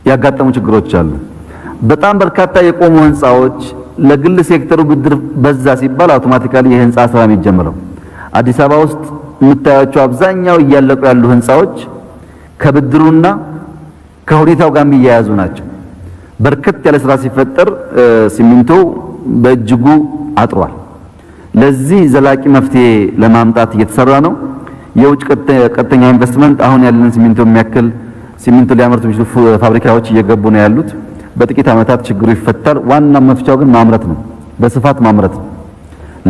ያጋጠሙ ችግሮች አሉ። በጣም በርካታ የቆሙ ህንጻዎች ለግል ሴክተሩ ብድር በዛ ሲባል አውቶማቲካሊ የህንጻ ስራ የሚጀምረው አዲስ አበባ ውስጥ የምታያቸው አብዛኛው እያለቁ ያሉ ህንጻዎች ከብድሩና ከሁኔታው ጋር የሚያያዙ ናቸው። በርከት ያለ ስራ ሲፈጠር ሲሚንቶ በእጅጉ አጥሯል። ለዚህ ዘላቂ መፍትሄ ለማምጣት እየተሰራ ነው። የውጭ ቀጥተኛ ኢንቨስትመንት አሁን ያለን ሲሚንቶ የሚያክል ሲሚንቶ ሊያመርቱ የሚችሉ ፋብሪካዎች እየገቡ ነው ያሉት። በጥቂት ዓመታት ችግሩ ይፈታል። ዋናው መፍቻው ግን ማምረት ነው፣ በስፋት ማምረት ነው።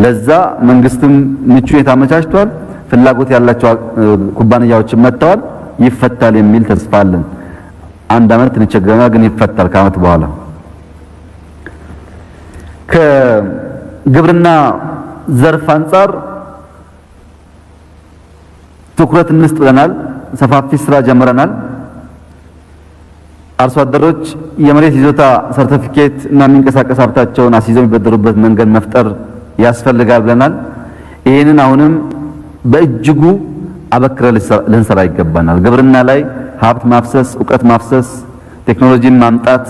ለዛ መንግስትም ምቹ ሁኔታ አመቻችቷል። ፍላጎት ያላቸው ኩባንያዎችም መጥተዋል። ይፈታል የሚል ተስፋ አለን። አንድ አመት እንቸገረና ግን ይፈታል ከአመት በኋላ። ከግብርና ዘርፍ አንጻር ትኩረት እንስጥ ብለናል። ሰፋፊ ስራ ጀምረናል። አርሶ አደሮች የመሬት ይዞታ ሰርቲፊኬት እና የሚንቀሳቀስ ሀብታቸውን አስይዘው የሚበደሩበት መንገድ መፍጠር ያስፈልጋል ብለናል። ይሄንን አሁንም በእጅጉ አበክረ ልንሰራ ይገባናል። ግብርና ላይ ሀብት ማፍሰስ፣ ዕውቀት ማፍሰስ፣ ቴክኖሎጂን ማምጣት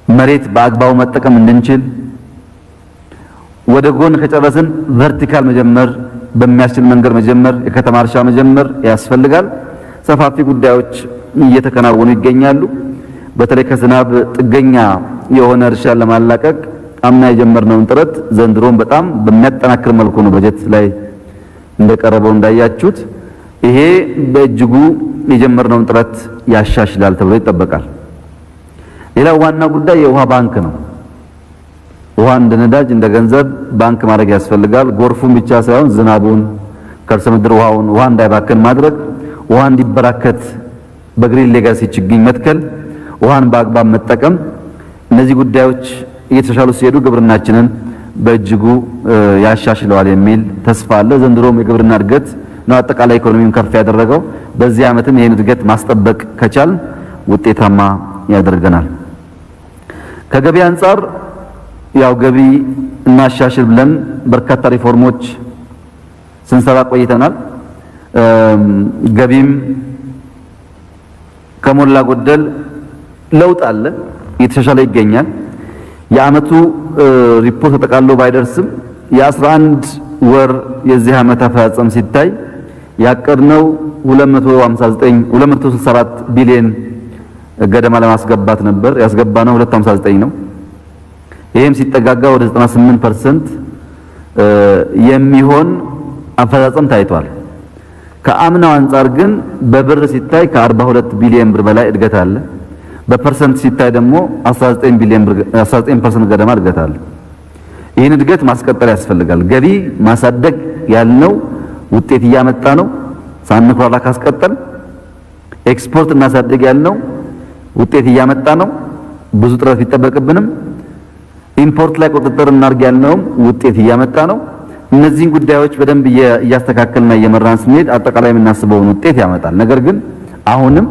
መሬት በአግባቡ መጠቀም እንድንችል ወደ ጎን ከጨረስን ቨርቲካል መጀመር በሚያስችል መንገድ መጀመር የከተማ እርሻ መጀመር ያስፈልጋል። ሰፋፊ ጉዳዮች እየተከናወኑ ይገኛሉ። በተለይ ከዝናብ ጥገኛ የሆነ እርሻ ለማላቀቅ አምና የጀመርነውን ጥረት ዘንድሮም በጣም በሚያጠናክር መልኩ ነው በጀት ላይ እንደቀረበው እንዳያችሁት። ይሄ በእጅጉ የጀመርነውን ጥረት ያሻሽላል ተብሎ ይጠበቃል። ሌላው ዋና ጉዳይ የውሃ ባንክ ነው። ውሃ እንደ ነዳጅ እንደ ገንዘብ ባንክ ማድረግ ያስፈልጋል። ጎርፉን ብቻ ሳይሆን ዝናቡን፣ ከርሰ ምድር ውሃ እንዳይባከን ማድረግ፣ ውሃ እንዲበራከት በግሪን ሌጋሲ ችግኝ መትከል፣ ውሃን በአግባብ መጠቀም፣ እነዚህ ጉዳዮች እየተሻሻሉ ሲሄዱ ግብርናችንን በእጅጉ ያሻሽለዋል የሚል ተስፋ አለ። ዘንድሮም የግብርና እድገት ነው አጠቃላይ ኢኮኖሚውን ከፍ ያደረገው። በዚህ ዓመትም ይሄን እድገት ማስጠበቅ ከቻል ውጤታማ ያደርገናል። ከገቢ አንጻር ያው ገቢ እናሻሽል ብለን በርካታ ሪፎርሞች ስንሰራ ቆይተናል። ገቢም ከሞላ ጎደል ለውጥ አለ፣ እየተሻሻለ ይገኛል። የዓመቱ ሪፖርት ተጠቃሎ ባይደርስም የ11 ወር የዚህ ዓመት አፈጻጸም ሲታይ ያቀድነው 264 ቢሊዮን ገደማ ለማስገባት ነበር። ያስገባነው 259 ነው። ይሄም ሲጠጋጋ ወደ 98% የሚሆን አፈጻጸም ታይቷል። ከአምናው አንጻር ግን በብር ሲታይ ከ42 ቢሊዮን ብር በላይ እድገት አለ። በፐርሰንት ሲታይ ደግሞ 19% ገደማ እድገት አለ። ይህን እድገት ማስቀጠል ያስፈልጋል። ገቢ ማሳደግ ያልነው ውጤት እያመጣ ነው። ሳንኩራራ ካስቀጠል ኤክስፖርት እናሳደግ ያልነው ውጤት እያመጣ ነው። ብዙ ጥረት ቢጠበቅብንም ኢምፖርት ላይ ቁጥጥር እናርግ ያልነውም ውጤት እያመጣ ነው። እነዚህን ጉዳዮች በደንብ እያስተካከልና እየመራን ስንሄድ አጠቃላይ የምናስበውን ውጤት ያመጣል። ነገር ግን አሁንም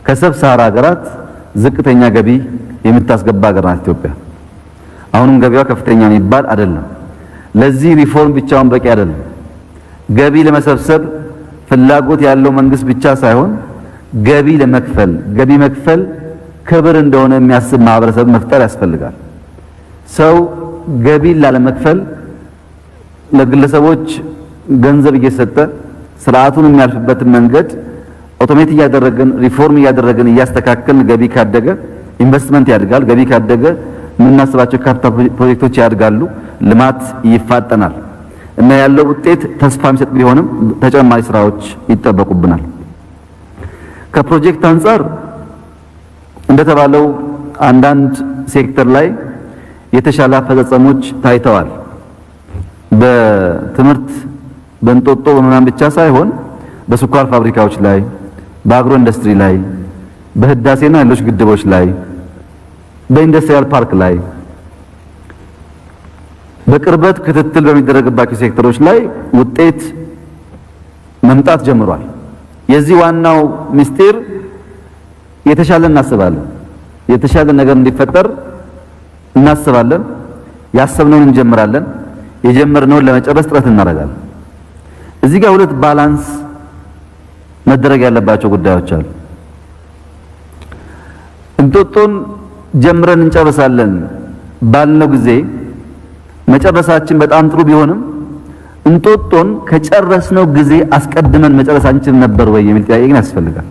ከሰብ ሰሃራ ሀገራት ዝቅተኛ ገቢ የምታስገባ ሀገር ናት ኢትዮጵያ። አሁንም ገቢዋ ከፍተኛ የሚባል አይደለም። ለዚህ ሪፎርም ብቻውን በቂ አይደለም። ገቢ ለመሰብሰብ ፍላጎት ያለው መንግስት ብቻ ሳይሆን ገቢ መክፈል ክብር እንደሆነ የሚያስብ ማህበረሰብ መፍጠር ያስፈልጋል። ሰው ገቢን ላለመክፈል ለግለሰቦች ገንዘብ እየሰጠ ስርዓቱን የሚያልፍበትን መንገድ ኦቶሜት እያደረግን ሪፎርም እያደረግን እያስተካከልን ገቢ ካደገ ኢንቨስትመንት ያድጋል። ገቢ ካደገ የምናስባቸው ካፒታል ፕሮጀክቶች ያድጋሉ፣ ልማት ይፋጠናል እና ያለው ውጤት ተስፋ የሚሰጥ ቢሆንም ተጨማሪ ስራዎች ይጠበቁብናል። ከፕሮጀክት አንጻር እንደተባለው አንዳንድ ሴክተር ላይ የተሻለ አፈጻጸሞች ታይተዋል። በትምህርት በእንጦጦ በምናምን ብቻ ሳይሆን በስኳር ፋብሪካዎች ላይ፣ በአግሮ ኢንዱስትሪ ላይ፣ በህዳሴና ሌሎች ግድቦች ላይ፣ በኢንዱስትሪያል ፓርክ ላይ፣ በቅርበት ክትትል በሚደረግባቸው ሴክተሮች ላይ ውጤት መምጣት ጀምሯል። የዚህ ዋናው ምስጢር የተሻለ እናስባለን። የተሻለ ነገር እንዲፈጠር እናስባለን። ያሰብነውን እንጀምራለን። የጀመርነውን ለመጨረስ ጥረት እናደርጋለን። እዚህ ጋር ሁለት ባላንስ መደረግ ያለባቸው ጉዳዮች አሉ። እንጦጦን ጀምረን እንጨርሳለን ባልነው ጊዜ መጨረሳችን በጣም ጥሩ ቢሆንም እንጦጦን ከጨረስነው ጊዜ አስቀድመን መጨረስ አንችል ነበር ወይ የሚል ጥያቄ ግን ያስፈልጋል።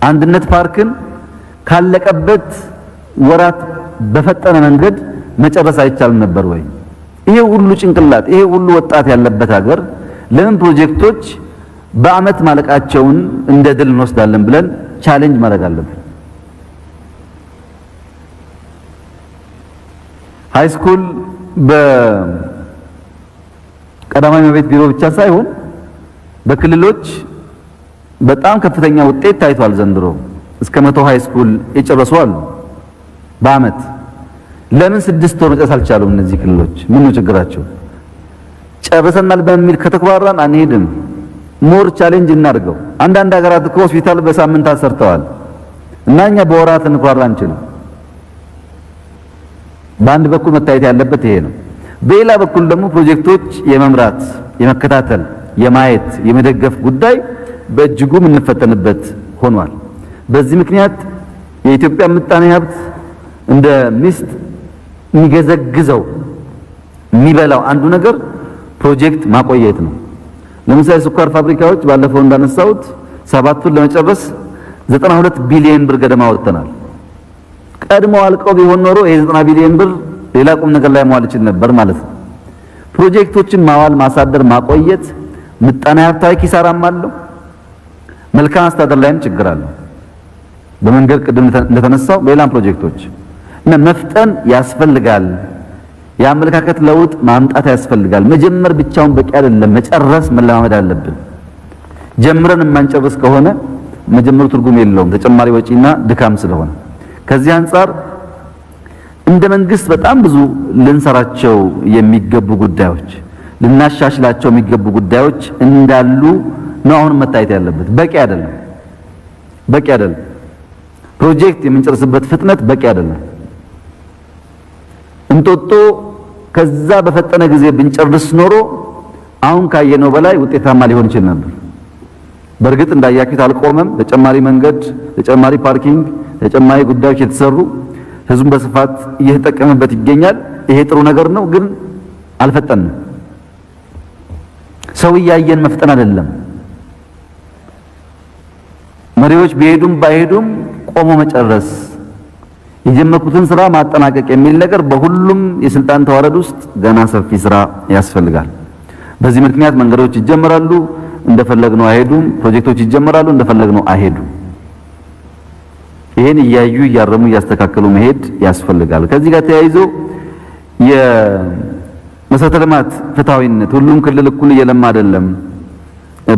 አንድነት ፓርክን ካለቀበት ወራት በፈጠነ መንገድ መጨረስ አይቻልም ነበር ወይ? ይሄ ሁሉ ጭንቅላት ይሄ ሁሉ ወጣት ያለበት ሀገር ለምን ፕሮጀክቶች በአመት ማለቃቸውን እንደ ድል እንወስዳለን ብለን ቻሌንጅ ማድረግ አለብን። ሃይ ስኩል በቀዳማዊ እመቤት ቢሮ ብቻ ሳይሆን በክልሎች በጣም ከፍተኛ ውጤት ታይቷል። ዘንድሮ እስከ 100 ሃይ ስኩል የጨረሱ አሉ በአመት። ለምን 6 ወር መጨረስ አልቻሉም? እነዚህ ክልሎች ምን ነው ችግራቸው? ጨርሰናል በሚል ከተኩራራን አንሄድም። ሞር ቻሌንጅ እናድርገው። አንዳንድ ሀገራት እኮ ሆስፒታል በሳምንታት ሰርተዋል እና እኛ በወራት እንኳራ አንችልም። በአንድ በኩል መታየት ያለበት ይሄ ነው። በሌላ በኩል ደግሞ ፕሮጀክቶች የመምራት የመከታተል የማየት የመደገፍ ጉዳይ በእጅጉ የምንፈተንበት ሆኗል። በዚህ ምክንያት የኢትዮጵያ ምጣኔ ሀብት እንደ ሚስት የሚገዘግዘው የሚበላው አንዱ ነገር ፕሮጀክት ማቆየት ነው። ለምሳሌ ስኳር ፋብሪካዎች ባለፈው እንዳነሳሁት 7ቱን ለመጨረስ 92 ቢሊዮን ብር ገደማ ወጥተናል። ቀድሞ አልቀው ቢሆን ኖሮ ይሄ 90 ቢሊዮን ብር ሌላ ቁም ነገር ላይ መዋል ይችል ነበር ማለት ነው። ፕሮጀክቶችን ማዋል፣ ማሳደር፣ ማቆየት ምጣኔ ሀብታዊ ኪሳራም አለው። መልካም አስተዳደር ላይም ችግር አለው። በመንገድ ቅድም እንደተነሳው ሌላም ፕሮጀክቶች እና መፍጠን ያስፈልጋል። የአመለካከት ለውጥ ማምጣት ያስፈልጋል። መጀመር ብቻውን በቂ አይደለም፣ መጨረስ መለማመድ አለብን። ጀምረን የማንጨርስ ከሆነ መጀመሩ ትርጉም የለውም፣ ተጨማሪ ወጪና ድካም ስለሆነ። ከዚህ አንጻር እንደ መንግስት በጣም ብዙ ልንሰራቸው የሚገቡ ጉዳዮች፣ ልናሻሽላቸው የሚገቡ ጉዳዮች እንዳሉ ነው አሁን መታየት ያለበት። በቂ አይደለም። ፕሮጀክት የምንጨርስበት ፍጥነት በቂ አይደለም። እንጦጦ ከዛ በፈጠነ ጊዜ ብንጨርስ ኖሮ አሁን ካየነው በላይ ውጤታማ ሊሆን ይችል ነበር። በእርግጥ እንዳያችሁት አልቆመም። ተጨማሪ መንገድ፣ ተጨማሪ ፓርኪንግ፣ ተጨማሪ ጉዳዮች የተሰሩ ህዝቡን በስፋት እየተጠቀመበት ይገኛል። ይሄ ጥሩ ነገር ነው፣ ግን አልፈጠንም። ሰው እያየን መፍጠን አይደለም። መሪዎች ቢሄዱም ባይሄዱም ቆሞ መጨረስ፣ የጀመርኩትን ስራ ማጠናቀቅ የሚል ነገር በሁሉም የስልጣን ተዋረድ ውስጥ ገና ሰፊ ስራ ያስፈልጋል። በዚህ ምክንያት መንገዶች ይጀመራሉ፣ እንደፈለግነው አይሄዱም። ፕሮጀክቶች ይጀመራሉ፣ እንደፈለግነው አይሄዱም። ይሄን እያዩ እያረሙ እያስተካከሉ መሄድ ያስፈልጋል። ከዚህ ጋር ተያይዞ የመሰረተ ልማት ፍትሃዊነት፣ ሁሉም ክልል እኩል እየለማ አይደለም፣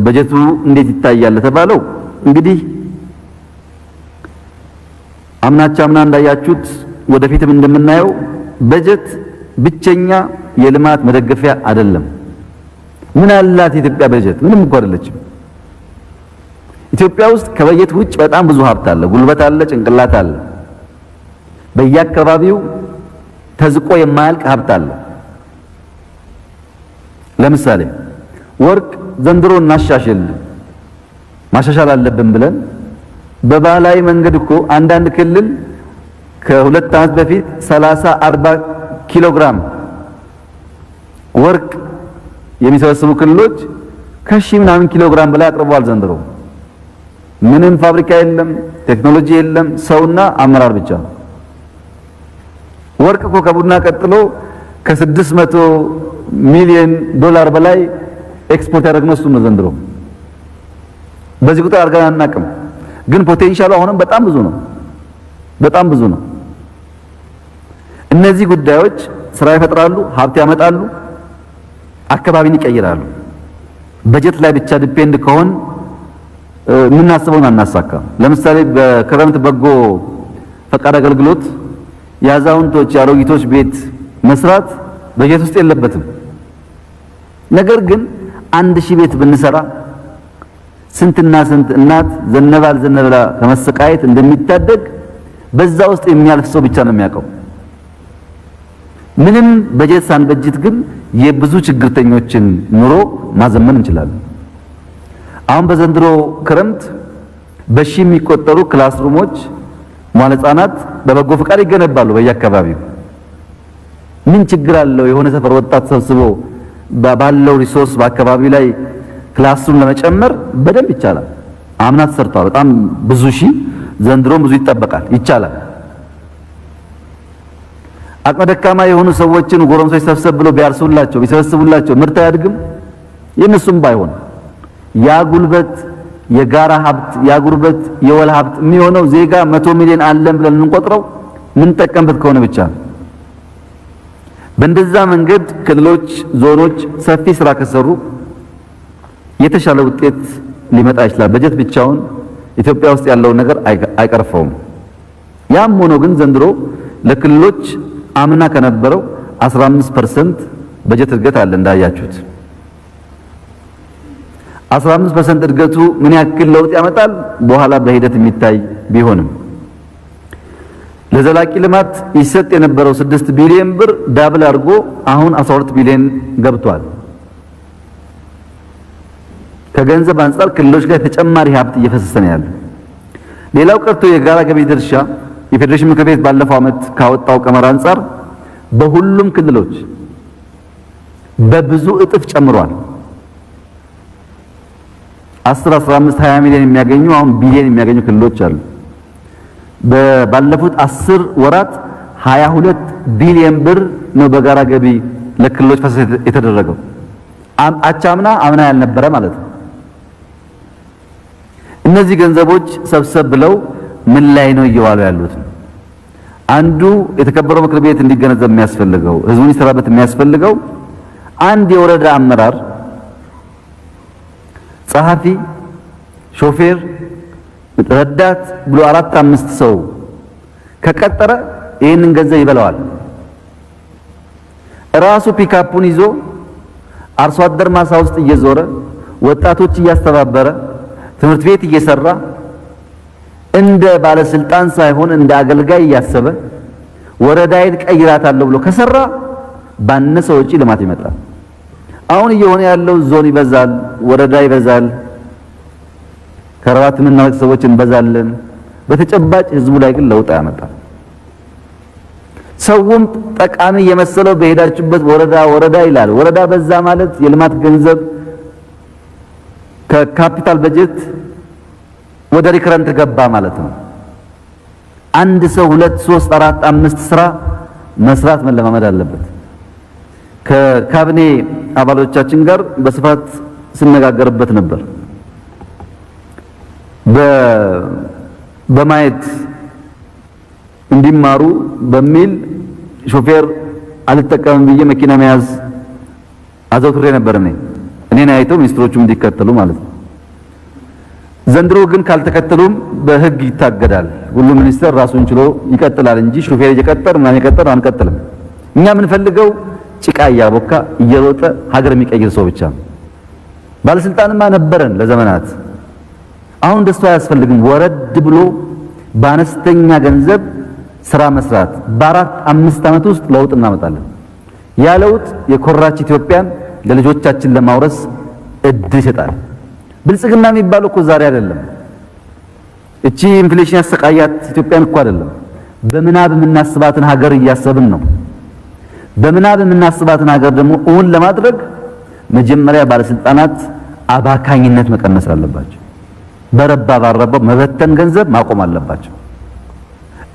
በጀቱ እንዴት ይታያል ተባለው እንግዲህ አምና እንዳያችሁት ወደፊትም እንደምናየው በጀት ብቸኛ የልማት መደገፊያ አይደለም። ምን አላት የኢትዮጵያ በጀት? ምንም እንኳን አይደለችም። ኢትዮጵያ ውስጥ ከበጀት ውጭ በጣም ብዙ ሀብት አለ፣ ጉልበት አለ፣ ጭንቅላት አለ። በየአካባቢው ተዝቆ የማያልቅ ሀብት አለ። ለምሳሌ ወርቅ ዘንድሮ ማሻሻል አለብን ብለን በባህላዊ መንገድ እኮ አንዳንድ ክልል ከሁለት ዓመት በፊት 30-40 ኪሎ ግራም ወርቅ የሚሰበስቡ ክልሎች ከሺህ ምናምን ኪሎ ግራም በላይ አቅርበዋል። ዘንድሮ ምንም ፋብሪካ የለም፣ ቴክኖሎጂ የለም፣ ሰውና አመራር ብቻ ነው። ወርቅ እኮ ከቡና ቀጥሎ ከ600 ሚሊዮን ዶላር በላይ ኤክስፖርት ያደረግነው እሱ ነው ዘንድሮ። በዚህ ቁጥር አድርገን አናውቅም። ግን ፖቴንሻሉ አሁንም በጣም ብዙ ነው። እነዚህ ጉዳዮች ስራ ይፈጥራሉ፣ ሀብት ያመጣሉ፣ አካባቢን ይቀይራሉ። በጀት ላይ ብቻ ዲፔንድ ከሆን የምናስበውን አናሳካም። ለምሳሌ በክረምት በጎ ፈቃድ አገልግሎት የአዛውንቶች የአሮጊቶች ቤት መስራት በጀት ውስጥ የለበትም። ነገር ግን 1000 ቤት ብንሰራ ስንትና ስንት እናት ዘነበ ከመሰቃየት እንደሚታደግ በዛ ውስጥ የሚያልፍ ሰው ብቻ ነው የሚያውቀው። ምንም በጀት ሳንበጅት ግን የብዙ ችግርተኞችን ኑሮ ማዘመን እንችላለን። አሁን በዘንድሮ ክረምት በሺህ የሚቆጠሩ ክላስሩሞች መዋዕለ ሕፃናት በበጎ ፈቃድ ይገነባሉ በየአካባቢው። ምን ችግር አለው? የሆነ ሰፈር ወጣት ሰብስቦ ባለው ሪሶርስ በአካባቢው ላይ ክላስሩም ለመጨመር በደንብ ይቻላል። አምና ተሰርቷል በጣም ብዙ ሺህ፣ ዘንድሮም ብዙ ይጠበቃል። ይቻላል። አቅመ ደካማ የሆኑ ሰዎችን ጎረምሶች ሰብሰብ ብሎ ቢያርሱላቸው ቢሰበስቡላቸው ምርት አያድግም? የነሱም ባይሆን ያ ጉልበት የጋራ ሀብት ያ ጉልበት የወል ሀብት የሚሆነው ዜጋ 100 ሚሊዮን አለን ብለን እንቆጥረው ምን ተጠቀምበት ከሆነ ብቻ ነው። በእንደዛ መንገድ ክልሎች፣ ዞኖች ሰፊ ስራ ከሰሩ የተሻለ ውጤት ሊመጣ ይችላል። በጀት ብቻውን ኢትዮጵያ ውስጥ ያለውን ነገር አይቀርፈውም። ያም ሆኖ ግን ዘንድሮ ለክልሎች አምና ከነበረው 15% በጀት እድገት አለ። እንዳያችሁት 15% እድገቱ ምን ያክል ለውጥ ያመጣል በኋላ በሂደት የሚታይ ቢሆንም ለዘላቂ ልማት ይሰጥ የነበረው 6 ቢሊዮን ብር ዳብል አድርጎ አሁን 12 ቢሊዮን ገብቷል። ከገንዘብ አንፃር ክልሎች ጋር ተጨማሪ ሀብት እየፈሰሰ ነው ያለው። ሌላው ቀርቶ የጋራ ገቢ ድርሻ የፌዴሬሽን ምክር ቤት ባለፈው ዓመት ካወጣው ቀመር አንፃር በሁሉም ክልሎች በብዙ እጥፍ ጨምሯል። 10፣ 15፣ 20 ሚሊዮን የሚያገኙ አሁን ቢሊዮን የሚያገኙ ክልሎች አሉ። ባለፉት 10 ወራት 22 ቢሊዮን ብር ነው በጋራ ገቢ ለክልሎች ፈሰስ የተደረገው። አምና ያልነበረ ማለት ነው። እነዚህ ገንዘቦች ሰብሰብ ብለው ምን ላይ ነው እየዋሉ ያሉት? አንዱ የተከበረው ምክር ቤት እንዲገነዘብ የሚያስፈልገው ህዝቡን ይሰራበት የሚያስፈልገው አንድ የወረዳ አመራር ጸሐፊ፣ ሾፌር፣ ረዳት ብሎ 4-5 ሰው ከቀጠረ ይህንን ገንዘብ ይበላዋል። ራሱ ፒካፑን ይዞ አርሶ አደር ማሳ ውስጥ እየዞረ ወጣቶች እያስተባበረ ትምህርት ቤት እየሰራ እንደ ባለስልጣን ሳይሆን እንደ አገልጋይ እያሰበ ወረዳዬን ቀይራታለሁ ብሎ ከሰራ ባነሰ ወጪ ልማት ይመጣል። አሁን እየሆነ ያለው ዞን ይበዛል፣ ወረዳ ይበዛል፣ ከረባት የምናወቅ ሰዎች እንበዛለን። በተጨባጭ ህዝቡ ላይ ግን ለውጥ ያመጣል። ሰውም ጠቃሚ የመሰለው በሄዳችሁበት ወረዳ ይላል። ወረዳ በዛ ማለት የልማት ገንዘብ ከካፒታል በጀት ወደ ሪከረንት ገባ ማለት ነው። አንድ ሰው 2፣ 3፣ 4፣ 5 ስራ መስራት መለማመድ አለበት። ከካቢኔ አባሎቻችን ጋር በስፋት ስነጋገርበት ነበር። በማየት እንዲማሩ በሚል ሾፌር አልተጠቀምም ብዬ መኪና መያዝ አዘውትሬ ነበር። እኔን አይተው ሚኒስትሮቹም እንዲከተሉ ማለት ነው። ዘንድሮ ግን ካልተከተሉም በህግ ይታገዳል። ሁሉም ሚኒስተር ራሱን ችሎ ይቀጥላል እንጂ ሾፌር እየቀጠር ምናምን እየቀጠር አንቀጥልም። እኛ የምንፈልገው ጭቃ እያቦካ እየሮጠ ሀገር የሚቀይር ሰው ብቻ ነው። ባለስልጣንማ ነበረን ለዘመናት። አሁን ደስታ አያስፈልግም። ወረድ ብሎ በአነስተኛ ገንዘብ ስራ መስራት በ4-5 ዓመት ውስጥ ለውጥ እናመጣለን። ያ ለውጥ የኮራች ኢትዮጵያን ለልጆቻችን ለማውረስ እድል ይሰጣል። ብልጽግና የሚባለው እኮ ዛሬ አይደለም። እቺ ኢንፍሌሽን ያሰቃያት ኢትዮጵያን እኮ አይደለም። በምናብ የምናስባትን ሀገር እያሰብን ነው። በምናብ የምናስባትን ሀገር ደግሞ እውን ለማድረግ መጀመሪያ ባለስልጣናት አባካኝነት መቀነስ አለባቸው። በረባ ባረባው መበተን ገንዘብ ማቆም አለባቸው።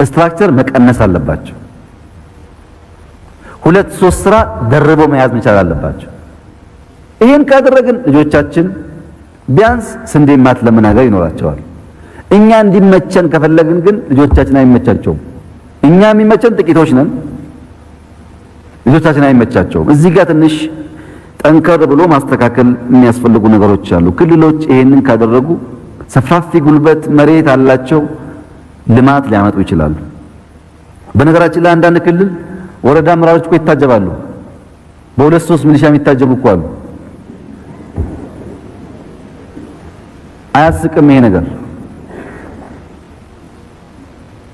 ስትራክቸር መቀነስ አለባቸው። 2-3 ስራ ደርበው መያዝ መቻል አለባቸው። ይሄን ካደረግን ልጆቻችን ቢያንስ ስንዴ ማትለምን ሀገር ይኖራቸዋል። እኛ እንዲመቸን ከፈለግን ግን ልጆቻችን አይመቻቸውም። እኛ የሚመቸን ጥቂቶች ነን፣ ልጆቻችን አይመቻቸውም። እዚህ ጋር ትንሽ ጠንከር ብሎ ማስተካከል የሚያስፈልጉ ነገሮች አሉ። ክልሎች ይሄንን ካደረጉ ሰፋፊ ጉልበት መሬት አላቸው፣ ልማት ሊያመጡ ይችላሉ። በነገራችን ላይ አንዳንድ ክልል ወረዳ አመራሮች እኮ ይታጀባሉ። በ2-3 ሚሊሻ የሚታጀቡ እኮ አሉ። አያስቅም ይሄ ነገር?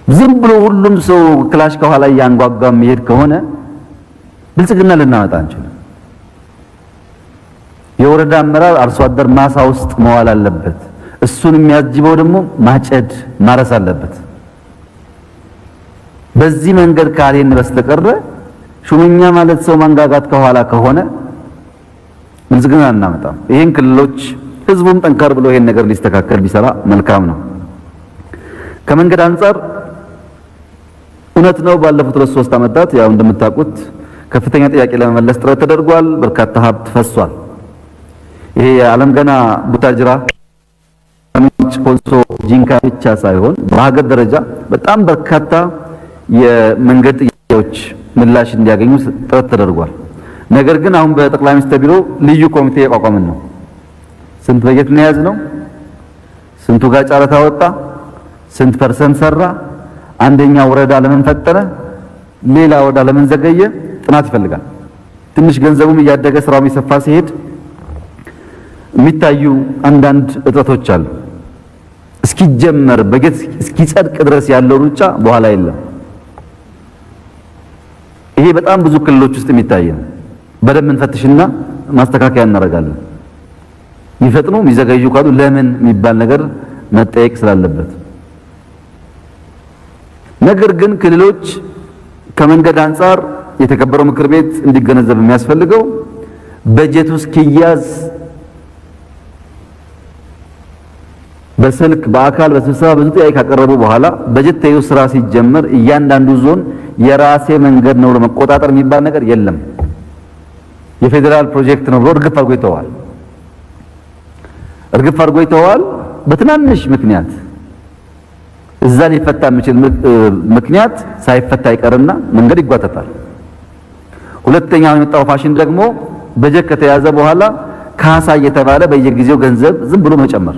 ዝም ብሎ ሁሉም ሰው ክላሽ ከኋላ እያንጓጓ የሚሄድ ከሆነ ብልጽግና ልናመጣ አንችልም። የወረዳ አመራር አርሶ አደር ማሳ ውስጥ መዋል አለበት። እሱን የሚያጅበው ደግሞ ማጨድ ማረስ አለበት። በዚህ መንገድ ካልሄን በስተቀር ሹመኛ ማለት ሰው ማንጋጋት ከኋላ ከሆነ ብልጽግና እናመጣም። ይሄን ክልሎች ህዝቡም ጠንከር ብሎ ይሄን ነገር ሊስተካከል ቢሰራ መልካም ነው። ከመንገድ አንፃር እውነት ነው። ባለፉት 2-3 ዓመታት ያው እንደምታውቁት ከፍተኛ ጥያቄ ለመመለስ ጥረት ተደርጓል። በርካታ ሀብት ፈሷል። ይሄ የዓለም ገና ቡታጅራ፣ ኮንሶ፣ ጂንካ ብቻ ሳይሆን በሀገር ደረጃ በጣም በርካታ የመንገድ ጥያቄዎች ምላሽ እንዲያገኙ ጥረት ተደርጓል። ነገር ግን አሁን በጠቅላይ ሚኒስትር ቢሮ ልዩ ኮሚቴ ያቋቋምን ነው። ስንት በጀት ነው የያዝነው? ስንቱ ጋር ጨረታ ወጣ? ስንት ፐርሰንት ሰራ? አንደኛ ወረዳ ለምን ፈጠነ? ሌላ ወረዳ ለምን ዘገየ? ጥናት ይፈልጋል። ትንሽ ገንዘቡም እያደገ ስራው የሚሰፋ ሲሄድ የሚታዩ አንዳንድ እጥረቶች አሉ። እስኪጀመር በጀት እስኪጸድቅ ድረስ ያለው ሩጫ በኋላ የለም። ይሄ በጣም ብዙ ክልሎች ውስጥ የሚታይ ነው። በደንብ እንፈትሽና ማስተካከያ እናደርጋለን። የሚፈጥኑ የሚዘገዩ ካሉ ለምን የሚባል ነገር መጠየቅ ስላለበት ነገር ግን ክልሎች ከመንገድ አንፃር የተከበረው ምክር ቤት እንዲገነዘብ የሚያስፈልገው በጀቱ እስኪያዝ በስልክ በአካል በስብሰባ ብዙ ጥያቄ ካቀረቡ በኋላ በጀት ተይዞ ስራ ሲጀመር እያንዳንዱ ዞን የራሴ መንገድ ነው ለመቆጣጠር የሚባል ነገር የለም። የፌዴራል ፕሮጀክት ነው ብሎ እርግፍ አድርጎ ይተዋል። በትናንሽ ምክንያት እዛ ሊፈታ የሚችል ምክንያት ሳይፈታ ይቀርና መንገድ ይጓተታል። ሁለተኛው የመጣው ፋሽን ደግሞ በጀት ከተያዘ በኋላ ካሳ እየተባለ በየጊዜው ገንዘብ ዝም ብሎ መጨመር።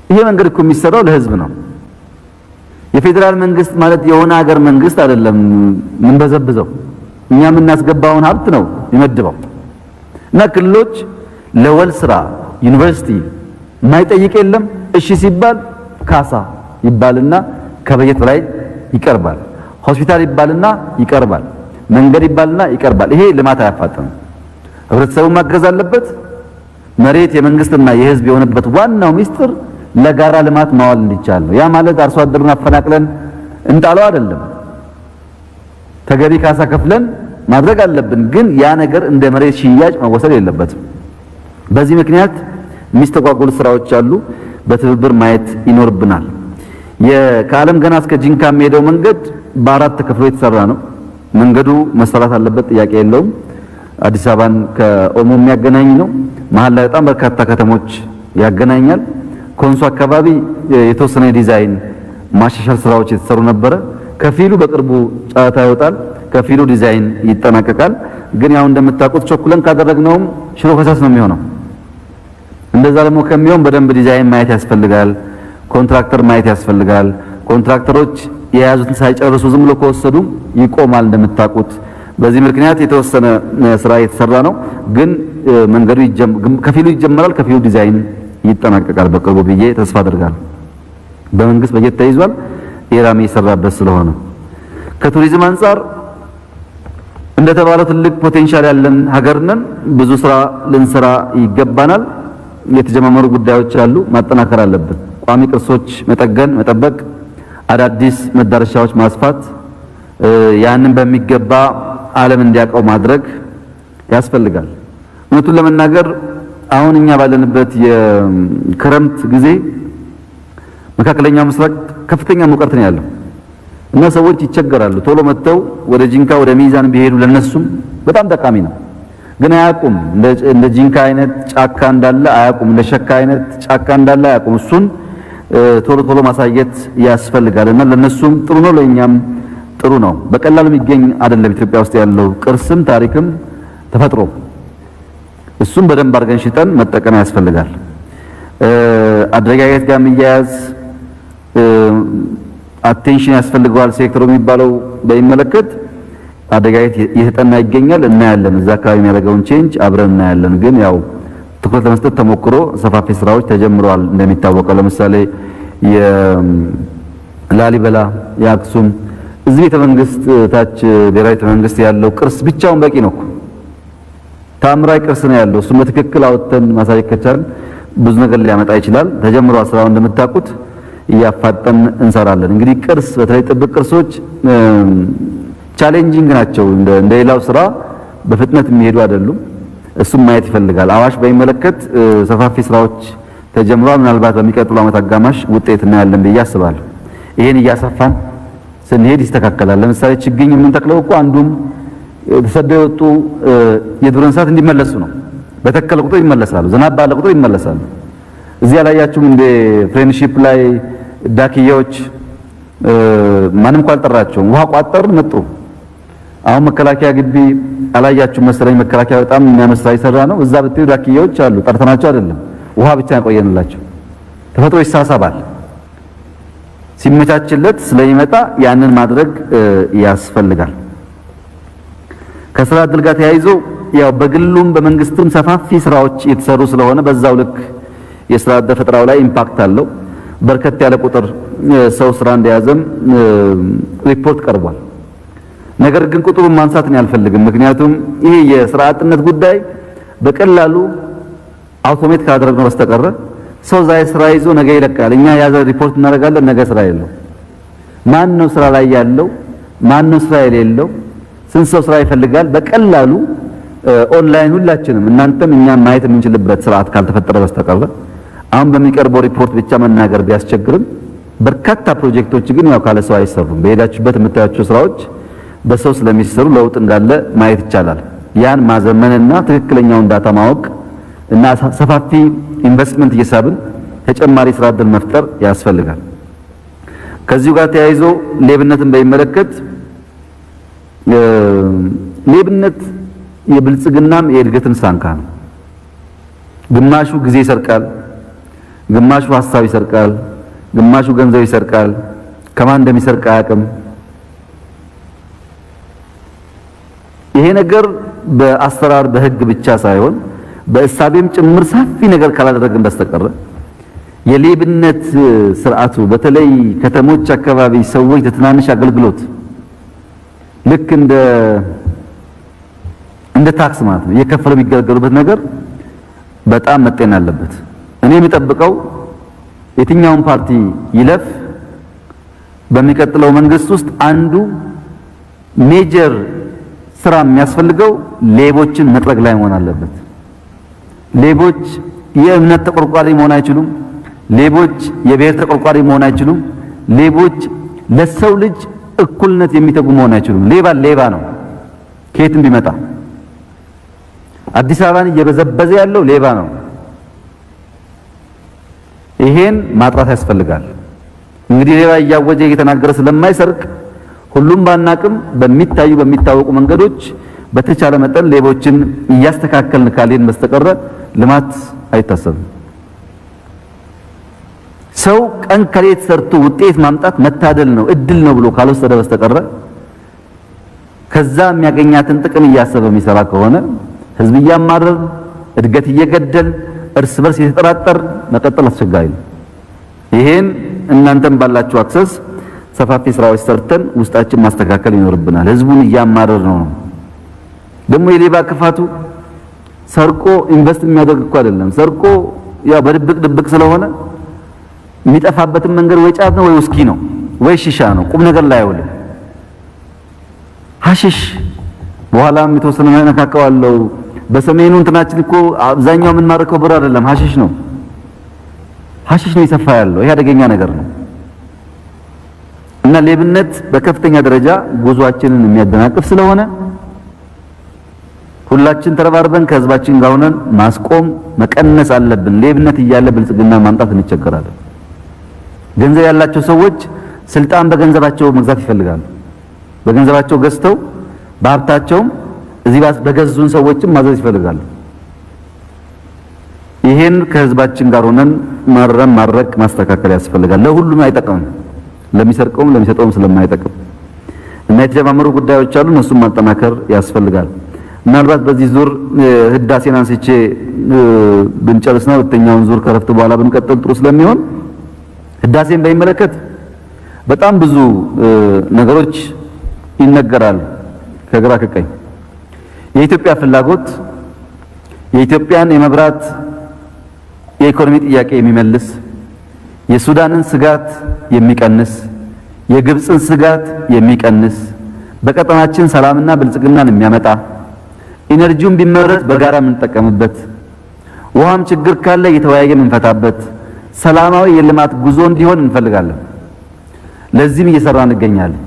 ይሄ መንገድ እኮ የሚሰራው ለህዝብ ነው። የፌዴራል መንግስት ማለት የሆነ ሀገር መንግስት አይደለም ምን በዘብዘው እኛ የምናስገባውን ሀብት ነው ይመድበው እና ክልሎች ለወል ስራ ዩኒቨርሲቲ የማይጠይቅ የለም። እሺ ሲባል ካሳ ይባልና ከበጀት ላይ ይቀርባል። ሆስፒታል ይባልና ይቀርባል። መንገድ ይባልና ይቀርባል። ይሄ ልማት አያፋጥንም። ህብረተሰቡ ማገዝ አለበት። መሬት የመንግስትና የህዝብ የሆነበት ዋናው ሚስጥር ለጋራ ልማት ማዋል እንዲቻል ነው። ያ ማለት አርሶ አደሩን አፈናቅለን እንጣለው አይደለም። ተገቢ ካሳ ከፍለን ማድረግ አለብን። ግን ያ ነገር እንደ መሬት ሽያጭ መወሰድ የለበትም። በዚህ ምክንያት የሚስተጓጎሉ ስራዎች አሉ። በትብብር ማየት ይኖርብናል። ከዓለም ገና እስከ ጂንካ የሚሄደው መንገድ በአራት ተከፍሎ የተሰራ ነው። መንገዱ መሰራት አለበት፣ ጥያቄ የለውም። አዲስ አበባን ከኦሞ የሚያገናኝ ነው። መሀል ላይ በጣም በርካታ ከተሞች ያገናኛል። ኮንሶ አካባቢ የተወሰነ ዲዛይን ማሻሻል ስራዎች የተሰሩ ነበረ። ከፊሉ በቅርቡ ጨረታ ይወጣል፣ ከፊሉ ዲዛይን ይጠናቀቃል። ግን ያው እንደምታውቁት ቸኩለን ካደረግነውም ሽሮ ፈሳሽ ነው የሚሆነው። እንደዛ ደግሞ ከሚሆን በደንብ ዲዛይን ማየት ያስፈልጋል። ኮንትራክተር ማየት ያስፈልጋል። ኮንትራክተሮች የያዙትን ሳይጨርሱ ዝም ብሎ ከወሰዱ ይቆማል እንደምታውቁት። በዚህ ምክንያት የተወሰነ ስራ የተሰራ ነው። ግን መንገዱ ከፊሉ ይጀመራል፣ ከፊሉ ዲዛይን ይጠናቀቃል በቅርቡ ብዬ ተስፋ አደርጋለሁ። በመንግስት በጀት ተይዟል። ኢራሚ የሰራበት ስለሆነ ከቱሪዝም አንፃር እንደተባለው ትልቅ ፖቴንሻል ያለን ሀገር ነን። ብዙ ስራ ልንሰራ ይገባናል። የተጀመሩ ጉዳዮች አሉ፣ ማጠናከር አለብን። ቋሚ ቅርሶች መጠገን፣ መጠበቅ፣ አዳዲስ መዳረሻዎች ማስፋት፣ ያንን በሚገባ ዓለም እንዲያውቀው ማድረግ ያስፈልጋል። እውነቱን ለመናገር አሁን እኛ ባለንበት የክረምት ጊዜ መካከለኛው ምስራቅ ከፍተኛ ሙቀት ነው ያለው እና ሰዎች ይቸገራሉ። ቶሎ መጥተው ወደ ጂንካ ወደ ሚዛን ቢሄዱ ለነሱም በጣም ጠቃሚ ነው። ግን አያውቁም፣ እንደ ጂንካ አይነት ጫካ እንዳለ አያውቁም፣ እንደ ሸካ አይነት ጫካ እንዳለ አያውቁም። እሱን ቶሎ ቶሎ ማሳየት ያስፈልጋልና ለነሱም ጥሩ ነው፣ ለኛም ጥሩ ነው። በቀላሉ የሚገኝ አይደለም ኢትዮጵያ ውስጥ ያለው ቅርስም ታሪክም ተፈጥሮ። እሱም በደንብ አድርገን ሽጠን መጠቀም ያስፈልጋል። አደረጃጀት ጋር የሚያያዝ አቴንሽን ያስፈልገዋል። ሴክተሩ የሚባለው በሚመለከት አደረጃጀት እየተጠና ይገኛል። እናያለን፣ እዛ አካባቢ የሚያደርገውን ቼንጅ አብረን እናያለን። ግን ያው ትኩረት ለመስጠት ተሞክሮ ሰፋፊ ስራዎች ተጀምረዋል። እንደሚታወቀው ለምሳሌ የላሊበላ የአክሱም እዚህ ቤተ መንግስት ታች ብሔራዊ ቤተ መንግስት ያለው ቅርስ ብቻውን በቂ ነው። ታምራዊ ቅርስ ነው ያለው። እሱም በትክክል አውጥተን ማሳየት ከቻልን ብዙ ነገር ሊያመጣ ይችላል። ተጀምሯል ስራው እንደምታውቁት፣ እያፋጠን እንሰራለን። እንግዲህ ቅርስ በተለይ ጥብቅ ቅርሶች ቻሌንጂንግ ናቸው። እንደ ሌላው ስራ በፍጥነት የሚሄዱ አይደሉም። እሱም ማየት ይፈልጋል። አዋሽ በሚመለከት ሰፋፊ ስራዎች ተጀምሯል። ምናልባት በሚቀጥለው ዓመት አጋማሽ ውጤት እናያለን ብዬ አስባለሁ። ይሄን እያሰፋን ስንሄድ ይስተካከላል። ለምሳሌ ችግኝ የምንተክለው እኮ አንዱም ተሰደው የወጡ የዱር እንስሳት እንዲመለሱ ነው። በተከለ ቁጥር ይመለሳሉ፣ ዝናብ ባለ ቁጥር ይመለሳሉ። እዚህ ያላያችሁም እንደ ፍሬንድሺፕ ላይ ዳክዬዎች ማንም እንኳን አልጠራቸውም፣ ውሃ ቋጠር መጡ። አሁን መከላከያ ግቢ አላያችሁም መሰለኝ፣ መከላከያ በጣም የሚያምር ስራ ይሰራ ነው። እዛ ብትሄዱ ዳክዬዎች አሉ፣ ጠርተናቸው አይደለም፣ ውሃ ብቻ ያቆየንላቸው። ተፈጥሮ ይሳሳባል። ሲመቻችለት ስለሚመጣ ያንን ማድረግ ያስፈልጋል። ከስራ እድል ጋር ተያይዞ ያው በግሉም በመንግስትም ሰፋፊ ስራዎች የተሰሩ ስለሆነ በዛው ልክ የስራ እድል ፈጠራው ላይ ኢምፓክት አለው። በርከት ያለ ቁጥር ሰው ስራ እንደያዘም ሪፖርት ቀርቧል። ነገር ግን ቁጥሩን ማንሳት ነው አልፈልግም። ምክንያቱም ይሄ የስራ አጥነት ጉዳይ በቀላሉ አውቶሜት ካደረግነው በስተቀር ሰው ዛሬ ስራ ይዞ ነገ ይለቃል። እኛ ያዘ ሪፖርት እናደርጋለን፣ ነገ ስራ የለው። ማን ነው ስራ ላይ ያለው? ማን ነው ስራ የሌለው? ስንት ሰው ስራ ይፈልጋል? በቀላሉ ኦንላይን ሁላችንም እናንተም እኛም ማየት የምንችልበት ስርዓት ካልተፈጠረ በስተቀር አሁን በሚቀርበው ሪፖርት ብቻ መናገር ቢያስቸግርም በርካታ ፕሮጀክቶች ግን ያው ካለ ሰው አይሰሩም። በሄዳችሁበት የምታያቸው ስራዎች በሰው ስለሚሰሩ ለውጥ እንዳለ ማየት ይቻላል። ያን ማዘመንና ትክክለኛውን ዳታ ማወቅ እና ሰፋፊ ኢንቨስትመንት እየሳብን ተጨማሪ ስራ ዕድል መፍጠር ያስፈልጋል። ከዚሁ ጋር ተያይዞ ሌብነትን በሚመለከት ሌብነት የብልጽግናም የእድገትም ሳንካ ነው። ግማሹ ጊዜ ይሰርቃል፣ ግማሹ ሀሳብ ይሰርቃል፣ ግማሹ ገንዘብ ይሰርቃል። ከማን እንደሚሰርቅ አያውቅም። ይሄ ነገር በአሰራር በህግ ብቻ ሳይሆን በእሳቤም ጭምር ሰፊ ነገር ካላደረግን በስተቀር የሌብነት ስርዓቱ በተለይ ከተሞች አካባቢ ሰዎች ለትናንሽ አገልግሎት ልክ እንደ ታክስ ማለት ነው እየከፈሉ የሚገለገሉበት ነገር በጣም መጤን አለበት። እኔ የሚጠብቀው የትኛውን ፓርቲ ይለፍ በሚቀጥለው መንግስት ውስጥ አንዱ ሜጀር ስራ የሚያስፈልገው ሌቦችን መጥረግ ላይ መሆን አለበት። ሌቦች የእምነት ተቆርቋሪ መሆን አይችሉም። ሌቦች የብሔር ተቆርቋሪ መሆን አይችሉም። ሌቦች ለሰው ልጅ እኩልነት የሚተጉ መሆን አይችሉም። ሌባ ነው ከየትም ቢመጣ። አዲስ አበባን እየበዘበዘ ያለው ሌባ ነው። ይሄን ማጥራት ያስፈልጋል። እንግዲህ ሌባ እያወጀ እየተናገረ ስለማይሰርቅ ሁሉም ባናቅም በሚታዩ በሚታወቁ መንገዶች በተቻለ መጠን ሌቦችን እያስተካከልን ካለን በስተቀር ልማት አይታሰብም። ሰው ቀን ከሌት ሰርቶ ውጤት ማምጣት መታደል ነው እድል ነው ብሎ ካልወሰደ በስተቀር ከዛ የሚያገኛትን ጥቅም እያሰበ የሚሰራ ከሆነ ህዝብ እያማረር እድገት እየገደል እርስ በርስ የተጠራጠር መቀጠል አስቸጋሪ ነው። ይሄን እናንተም ባላችሁ አክሰስ ሰፋፊ ስራዎች ሰርተን ውስጣችን ማስተካከል ይኖርብናል። ህዝቡን እያማረር ነው። ደግሞ የሌባ ክፋቱ ሰርቆ ኢንቨስት የሚያደርግ እኮ አይደለም። ሰርቆ ያው በድብቅ ስለሆነ የሚጠፋበትን መንገድ ወይ ጫት ነው ወይ ውስኪ ነው ወይ ሺሻ ነው። ቁም ነገር ላይ አይውልም። ሐሺሽ በኋላም የተወሰነ ነካካዋለው። በሰሜኑ እንትናችን እኮ አብዛኛው ምን ማረከው ብር አይደለም ሐሺሽ ነው ይሰፋ ያለው። ይሄ አደገኛ ነገር ነው እና ሌብነት በከፍተኛ ደረጃ ጉዟችንን የሚያደናቅፍ ስለሆነ ሁላችን ተረባርበን ከህዝባችን ጋር ሆነን ማስቆም መቀነስ አለብን። ሌብነት እያለ ብልጽግና ማምጣት እንቸገራለን። ገንዘብ ያላቸው ሰዎች ስልጣን በገንዘባቸው መግዛት ይፈልጋሉ። በገንዘባቸው ገዝተው በሀብታቸውም እዚህ በገዙን ሰዎችም ማዘዝ ይፈልጋሉ። ይሄን ከህዝባችን ጋር ሆነን ማረቅ ማስተካከል ያስፈልጋል። ለሁሉም አይጠቅምም፣ ለሚሰርቀውም ለሚሰጠውም ስለማይጠቅም እና የተጀማመሩ ጉዳዮች አሉ። እነሱም ማጠናከር ያስፈልጋል። ምናልባት በዚህ ዙር ህዳሴን አንስቼ ብንጨርስና ሁለተኛውን ዙር ከረፍት በኋላ ብንቀጥል ጥሩ ስለሚሆን ህዳሴን በሚመለከት በጣም ብዙ ነገሮች ይነገራሉ ከግራ ከቀኝ። የኢትዮጵያ ፍላጎት የኢትዮጵያን የመብራት የኢኮኖሚ ጥያቄ የሚመልስ፣ የሱዳንን ስጋት የሚቀንስ፣ የግብፅን ስጋት የሚቀንስ፣ በቀጠናችን ሰላምና ብልጽግናን የሚያመጣ፣ ኢነርጂውን ቢመረት በጋራ የምንጠቀምበት፣ ውሃም ችግር ካለ እየተወያየ የምንፈታበት ሰላማዊ የልማት ጉዞ እንዲሆን እንፈልጋለን። ለዚህም እየሰራን እንገኛለን።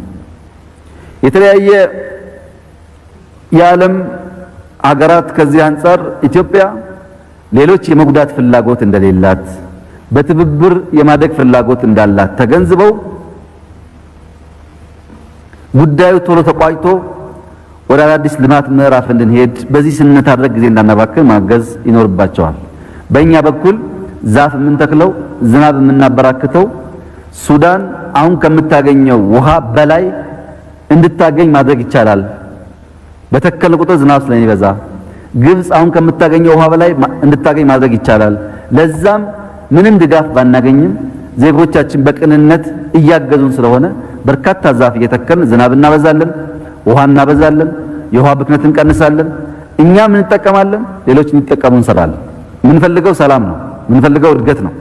የተለያየ የዓለም አገራት ከዚህ አንፃር ኢትዮጵያ ሌሎች የመጉዳት ፍላጎት እንደሌላት በትብብር የማደግ ፍላጎት እንዳላት ተገንዝበው ጉዳዩ ቶሎ ተቋጭቶ ወደ አዲስ ልማት ምዕራፍ እንድንሄድ በዚህ ስንታረቅ ጊዜ እንዳናባክን ማገዝ ይኖርባቸዋል። በእኛ በኩል ዛፍ የምንተክለው ዝናብ የምናበራክተው ሱዳን አሁን ከምታገኘው ውሃ በላይ እንድታገኝ ማድረግ ይቻላል። በተከለ ቁጥር ዝናብ ስለሚበዛ ግብፅ አሁን ከምታገኘው ውሃ በላይ እንድታገኝ ማድረግ ይቻላል። ለዛም ምንም ድጋፍ ባናገኝም ዜጎቻችን በቅንነት እያገዙን ስለሆነ በርካታ ዛፍ እየተከልን ዝናብ እናበዛለን፣ ውሃ እናበዛለን፣ የውሃ ብክነት እንቀንሳለን። እኛም እንጠቀማለን፣ ሌሎች እንዲጠቀሙ እንሰራለን። የምንፈልገው ሰላም ነው፣ የምንፈልገው እድገት ነው።